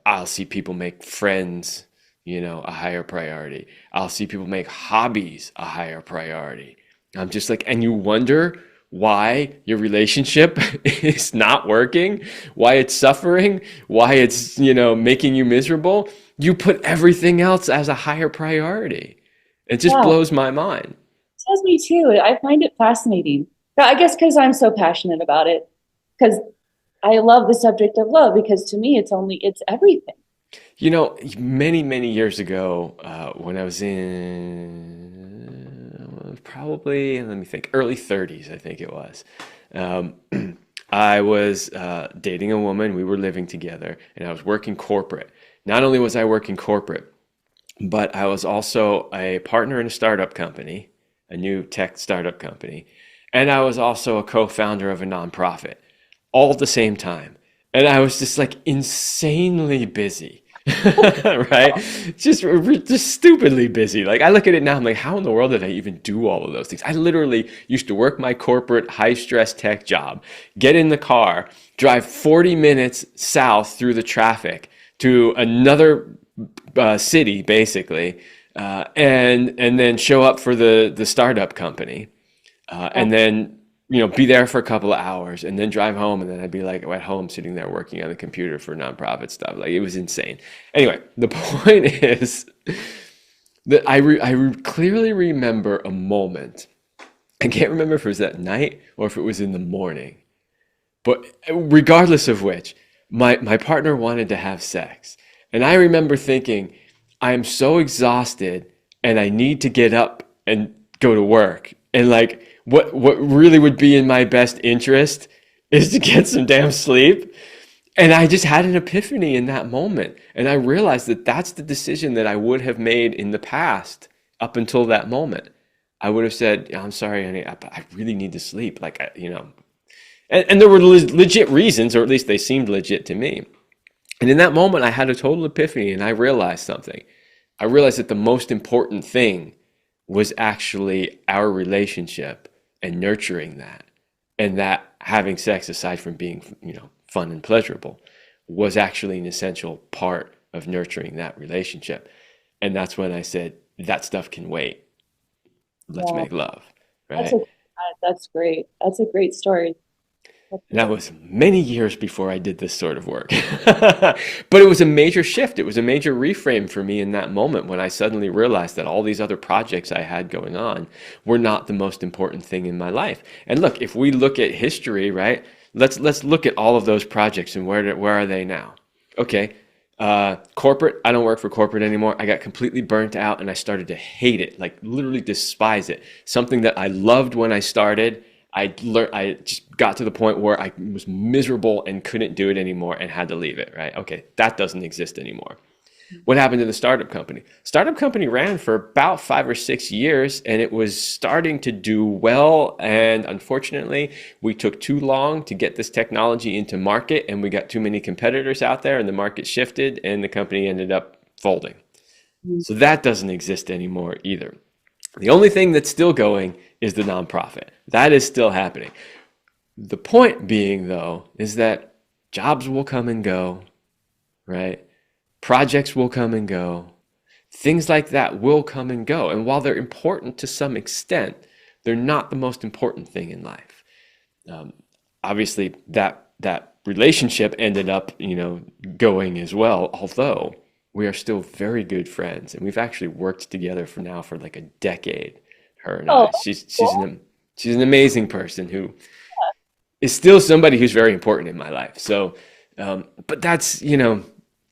I'll see people make friends, a higher priority. I'll see people make hobbies a higher priority. I'm just like, and you wonder why your relationship is not working, why it's suffering, why it's, making you miserable. You put everything else as a higher priority. It just blows my mind. It does me too. I find it fascinating. I guess because I'm so passionate about it, because I love the subject of love, because to me, it's everything. Many, many years ago, when I was in probably, let me think, early 30s, I think it was, I was dating a woman. We were living together, and I was working corporate. Not only was I working corporate, but I was also a partner in a startup company, a new tech startup company. And I was also a co-founder of a nonprofit all at the same time. And I was just like insanely busy. Right? Just stupidly busy. Like I look at it now, I'm like, how in the world did I even do all of those things? I literally used to work my corporate high stress tech job, get in the car, drive 40 minutes south through the traffic to another city, basically, and then show up for the startup company, and then be there for a couple of hours and then drive home. And then I'd be like at home sitting there working on the computer for nonprofit stuff. Like it was insane. Anyway, the point is that I clearly remember a moment. I can't remember if it was that night or if it was in the morning, but regardless of which, my partner wanted to have sex. And I remember thinking, I am so exhausted and I need to get up and go to work. And like, what really would be in my best interest is to get some damn sleep. And I just had an epiphany in that moment. And I realized that that's the decision that I would have made in the past up until that moment. I would have said, I'm sorry, honey, I really need to sleep. Like, and there were legit reasons, or at least they seemed legit to me. And in that moment, I had a total epiphany and I realized something. I realized that the most important thing was actually our relationship and nurturing that. And that having sex, aside from being, fun and pleasurable, was actually an essential part of nurturing that relationship. And that's when I said, that stuff can wait. Let's make love, right? That's great. That's a great story. And that was many years before I did this sort of work. But it was a major shift. It was a major reframe for me in that moment when I suddenly realized that all these other projects I had going on were not the most important thing in my life. And look, if we look at history, right? Let's look at all of those projects and where are they now? Okay. Corporate, I don't work for corporate anymore. I got completely burnt out and I started to hate it, like literally despise it. Something that I loved when I started, I just got to the point where I was miserable and couldn't do it anymore and had to leave it, right? Okay, that doesn't exist anymore. What happened to the startup company? Startup company ran for about 5 or 6 years and it was starting to do well. And unfortunately, we took too long to get this technology into market and we got too many competitors out there and the market shifted and the company ended up folding. So that doesn't exist anymore either. The only thing that's still going is the nonprofit. That is still happening. The point being, though, is that jobs will come and go, right? Projects will come and go. Things like that will come and go. And while they're important to some extent, they're not the most important thing in life. Obviously, that relationship ended up, going as well, although we are still very good friends, and we've actually worked together for like a decade. Her and I. She's an amazing person who is still somebody who's very important in my life. So, but that's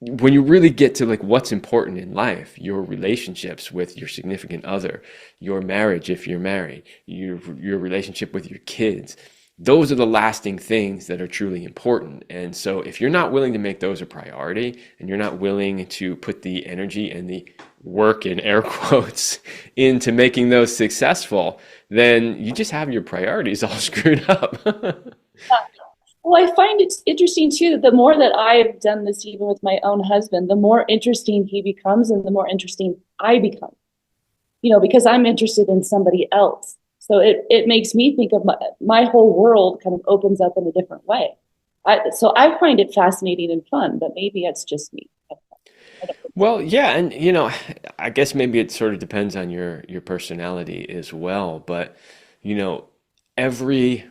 when you really get to like what's important in life, your relationships with your significant other, your marriage if you're married, your relationship with your kids. Those are the lasting things that are truly important. And so if you're not willing to make those a priority and you're not willing to put the energy and the work in air quotes into making those successful, then you just have your priorities all screwed up. Well, I find it interesting too that the more that I've done this, even with my own husband, the more interesting he becomes and the more interesting I become, because I'm interested in somebody else. So it makes me think of my whole world kind of opens up in a different way. So I find it fascinating and fun, but maybe it's just me. Well, yeah, and I guess maybe it sort of depends on your personality as well. But every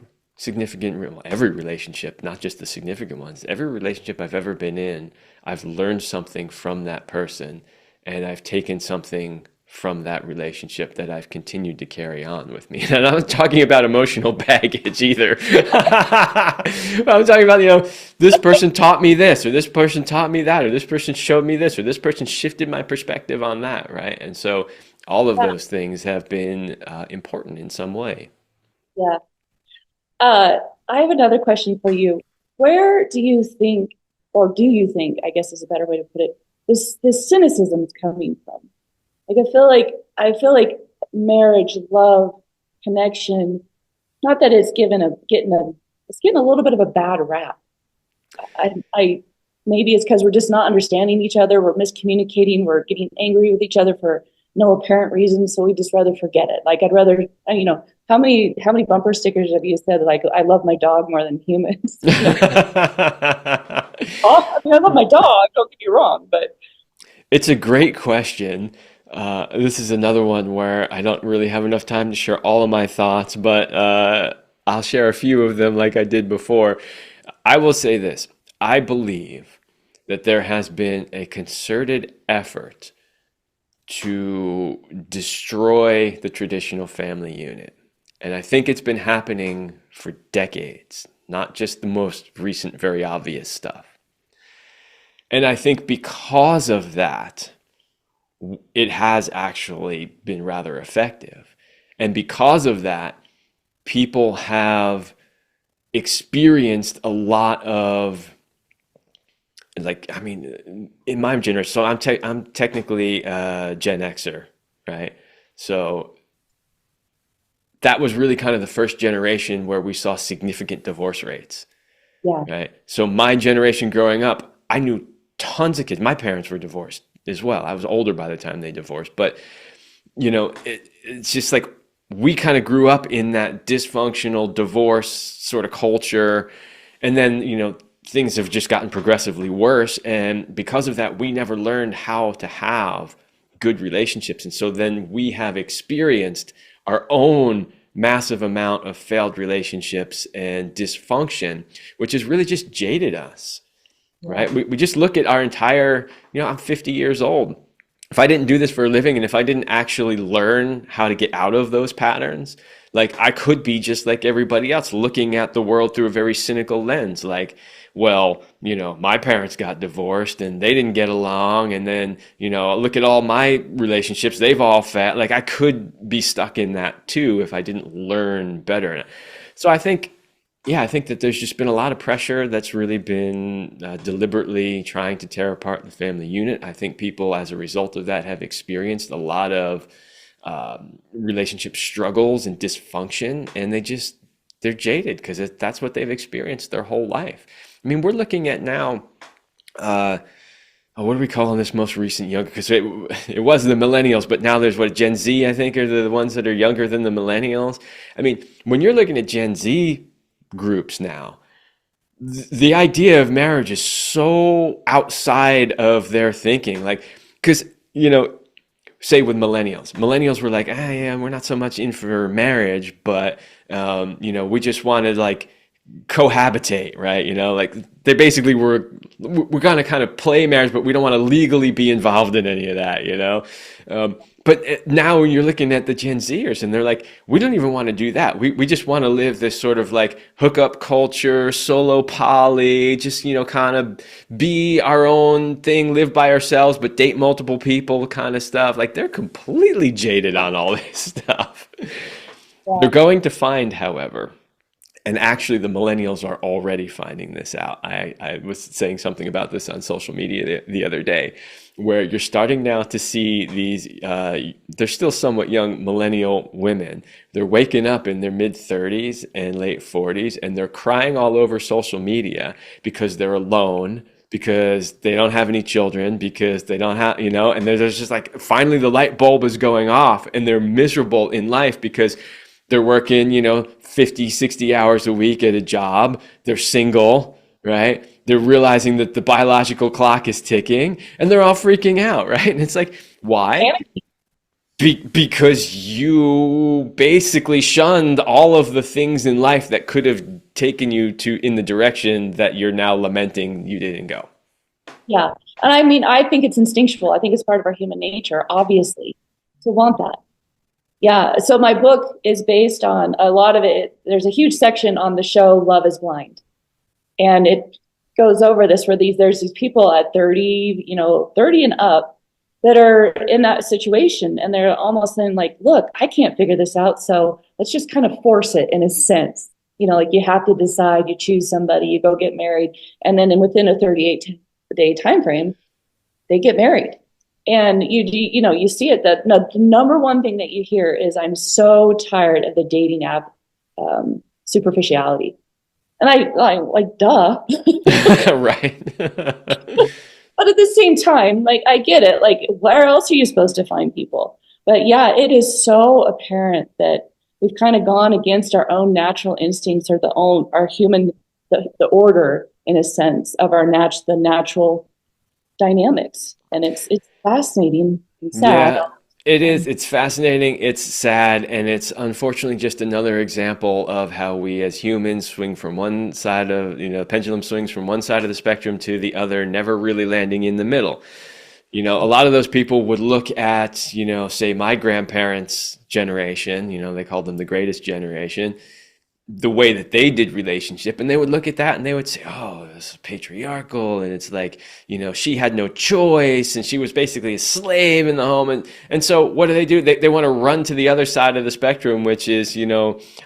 every relationship, not just the significant ones, every relationship I've ever been in, I've learned something from that person, and I've taken something from that relationship that I've continued to carry on with me. And I'm not talking about emotional baggage either. I'm talking about, this person taught me this, or this person taught me that, or this person showed me this, or this person shifted my perspective on that, right? And so all of those things have been important in some way. Yeah. I have another question for you. Where do you think, I guess is a better way to put it, this cynicism is coming from? Like I feel like marriage, love, connection, not that it's it's getting a little bit of a bad rap. I maybe it's because we're just not understanding each other. We're miscommunicating. We're getting angry with each other for no apparent reason. So we just rather forget it. Like I'd rather, how many bumper stickers have you said like I love my dog more than humans? I love my dog. Don't get me wrong, but It's a great question. This is another one where I don't really have enough time to share all of my thoughts, but I'll share a few of them like I did before. I will say this. I believe that there has been a concerted effort to destroy the traditional family unit. And I think it's been happening for decades, not just the most recent, very obvious stuff. And I think because of that, it has actually been rather effective. And because of that, people have experienced a lot of like, I mean, in my generation, so I'm technically a Gen Xer, right? So that was really kind of the first generation where we saw significant divorce rates, yeah, right? So my generation growing up, I knew tons of kids. My parents were divorced as well. I was older by the time they divorced, but it's just like we kind of grew up in that dysfunctional divorce sort of culture, and then things have just gotten progressively worse, and because of that, we never learned how to have good relationships, and so then we have experienced our own massive amount of failed relationships and dysfunction, which has really just jaded us. Right? We just look at our entire, I'm 50 years old. If I didn't do this for a living and if I didn't actually learn how to get out of those patterns, like I could be just like everybody else looking at the world through a very cynical lens. Like, well, my parents got divorced and they didn't get along. And then, look at all my relationships. They've all failed. Like I could be stuck in that too if I didn't learn better. So I think that there's just been a lot of pressure that's really been deliberately trying to tear apart the family unit. I think people, as a result of that, have experienced a lot of relationship struggles and dysfunction, and they're jaded because that's what they've experienced their whole life. I mean, we're looking at now, what do we call on this most recent younger? Because it was the millennials, but now there's Gen Z, I think, are the ones that are younger than the millennials. I mean, when you're looking at Gen Z groups now, the idea of marriage is so outside of their thinking. Like, because say with millennials were like, yeah, we're not so much in for marriage, but we just want to like cohabitate, right? Like they basically we're gonna kind of play marriage, but we don't want to legally be involved in any of that. But now you're looking at the Gen Zers and they're like, we don't even want to do that. We just want to live this sort of like hookup culture, solo poly, just, kind of be our own thing, live by ourselves, but date multiple people kind of stuff. Like they're completely jaded on all this stuff. yeah, They're going to find, however, and actually the millennials are already finding this out. I was saying something about this on social media the other day, where you're starting now to see these, they're still somewhat young millennial women. They're waking up in their mid 30s and late 40s, and they're crying all over social media because they're alone, because they don't have any children, because they don't have, and there's just like, finally the light bulb is going off and they're miserable in life because they're working, 50, 60 hours a week at a job. They're single, right? They're realizing that the biological clock is ticking and they're all freaking out, right? And it's like, why? Because you basically shunned all of the things in life that could have taken you in the direction that you're now lamenting you didn't go. yeah. And I mean, I think it's instinctual. I think it's part of our human nature, obviously, to want that. Yeah. So my book is based on a lot of it. There's a huge section on the show Love is Blind. And it goes over this where there's these people at 30, 30 and up that are in that situation. And they're almost then like, look, I can't figure this out. So let's just kind of force it in a sense. Like you have to decide, you choose somebody, you go get married. And then within a 38-day time frame, they get married. And you see it, that the number one thing that you hear is, I'm so tired of the dating app superficiality. And I like, duh. Right. But at the same time, like, I get it. Like, where else are you supposed to find people? But yeah, it is so apparent that we've kind of gone against our own natural instincts, or our human, the order, in a sense, of the natural dynamics. And it's fascinating and sad. Yeah, it is. It's fascinating. It's sad. And it's unfortunately just another example of how we as humans swing from one side of, the pendulum swings from one side of the spectrum to the other, never really landing in the middle. A lot of those people would look at, say my grandparents' generation, they called them the greatest generation, the way that they did relationship, and they would look at that and they would say, oh, this is patriarchal, and it's like, she had no choice and she was basically a slave in the home. And so what do? They want to run to the other side of the spectrum, which is,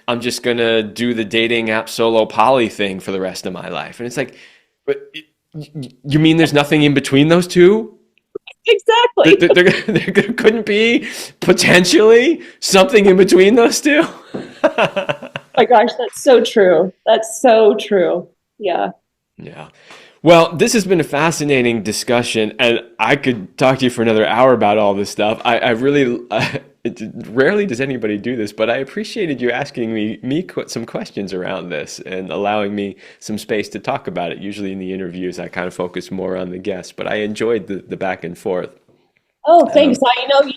I'm just gonna do the dating app solo poly thing for the rest of my life. And it's like, but you mean there's nothing in between those two? Exactly. There couldn't be potentially something in between those two? My gosh, that's so true. That's so true. Yeah. Yeah. Well, this has been a fascinating discussion, and I could talk to you for another hour about all this stuff. I really, rarely does anybody do this, but I appreciated you asking me some questions around this and allowing me some space to talk about it. Usually in the interviews, I kind of focus more on the guests, but I enjoyed the back and forth. Oh, thanks.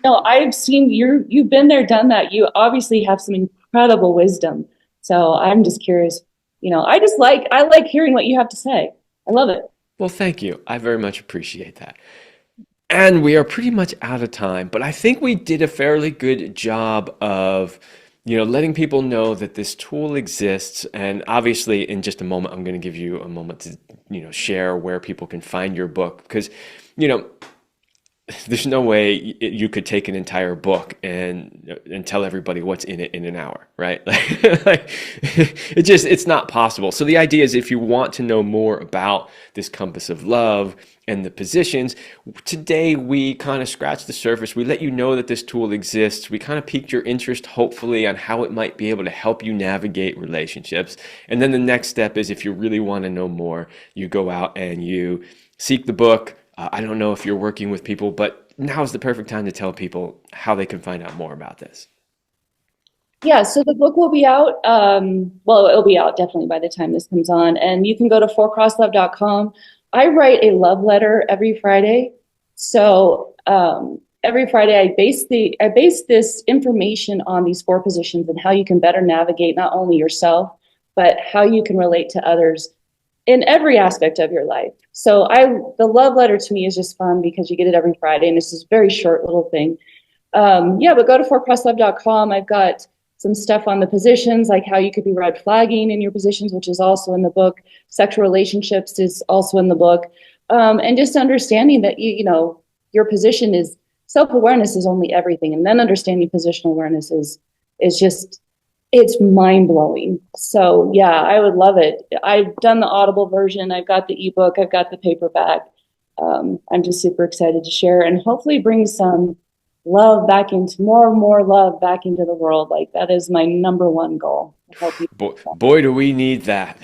I've seen you've been there, done that. You obviously have some incredible wisdom. So I'm just curious, I like hearing what you have to say. I love it. Well, thank you. I very much appreciate that. And we are pretty much out of time, but I think we did a fairly good job of, letting people know that this tool exists. And obviously, in just a moment, I'm going to give you a moment to, share where people can find your book, because, there's no way you could take an entire book and tell everybody what's in it in an hour, right? It's not possible. So the idea is, if you want to know more about this compass of love and the positions, today we kind of scratch the surface. We let you know that this tool exists. We kind of piqued your interest, hopefully, on how it might be able to help you navigate relationships. And then the next step is, if you really want to know more, you go out and you seek the book. I don't know if you're working with people, but now is the perfect time to tell people how they can find out more about this. Yeah, so the book will be out. It'll be out definitely by the time this comes on. And you can go to fourcrosslove.com. I write a love letter every Friday. So every Friday I base this information on these 4 positions and how you can better navigate not only yourself, but how you can relate to others in every aspect of your life. So the love letter to me is just fun because you get it every Friday, and it's this very short little thing. But go to fourcrosslove.com. I've got some stuff on the positions, like how you could be red flagging in your positions, which is also in the book. Sexual relationships is also in the book. And just understanding that, your position is, self-awareness is only everything. And then understanding positional awareness is just, it's mind-blowing. So yeah, I would love it. I've done the Audible version. I've got the ebook. I've got the paperback. I'm just super excited to share and hopefully bring some love back into more and more love back into the world. Like, that is my number one goal. Boy, do we need that.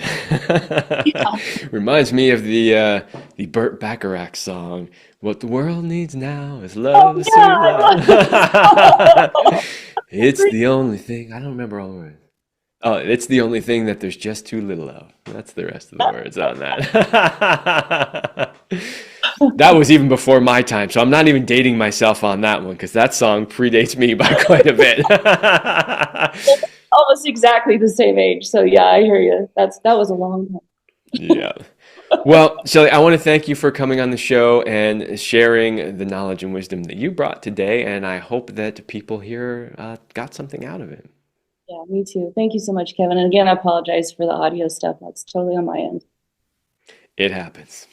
Yeah. Reminds me of the Burt Bacharach song. What the world needs now is love, sweet love. It's the only thing. I don't remember all the words. Oh, it's the only thing that there's just too little of. That's the rest of the words on that. That was even before my time, so I'm not even dating myself on that one, because that song predates me by quite a bit. Almost exactly the same age. So yeah, I hear you. That was a long time. Yeah. Well, Shelly, I want to thank you for coming on the show and sharing the knowledge and wisdom that you brought today, and I hope that people here got something out of it. Yeah, me too. Thank you so much, Kevin. And again, I apologize for the audio stuff. That's totally on my end. It happens.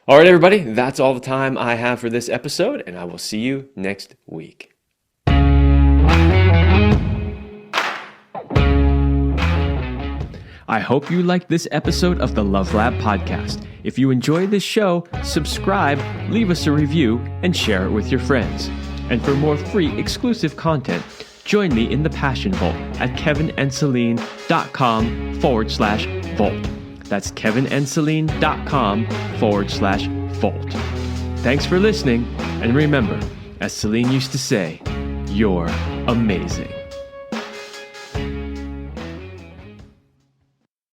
All right, everybody, that's all the time I have for this episode, and I will see you next week. I hope you liked this episode of the Love Lab podcast. If you enjoy this show, subscribe, leave us a review, and share it with your friends. And for more free exclusive content, join me in the Passion Vault at kevinandceline.com/vault. That's kevinandceline.com/vault. Thanks for listening, and remember, as Celine used to say, you're amazing.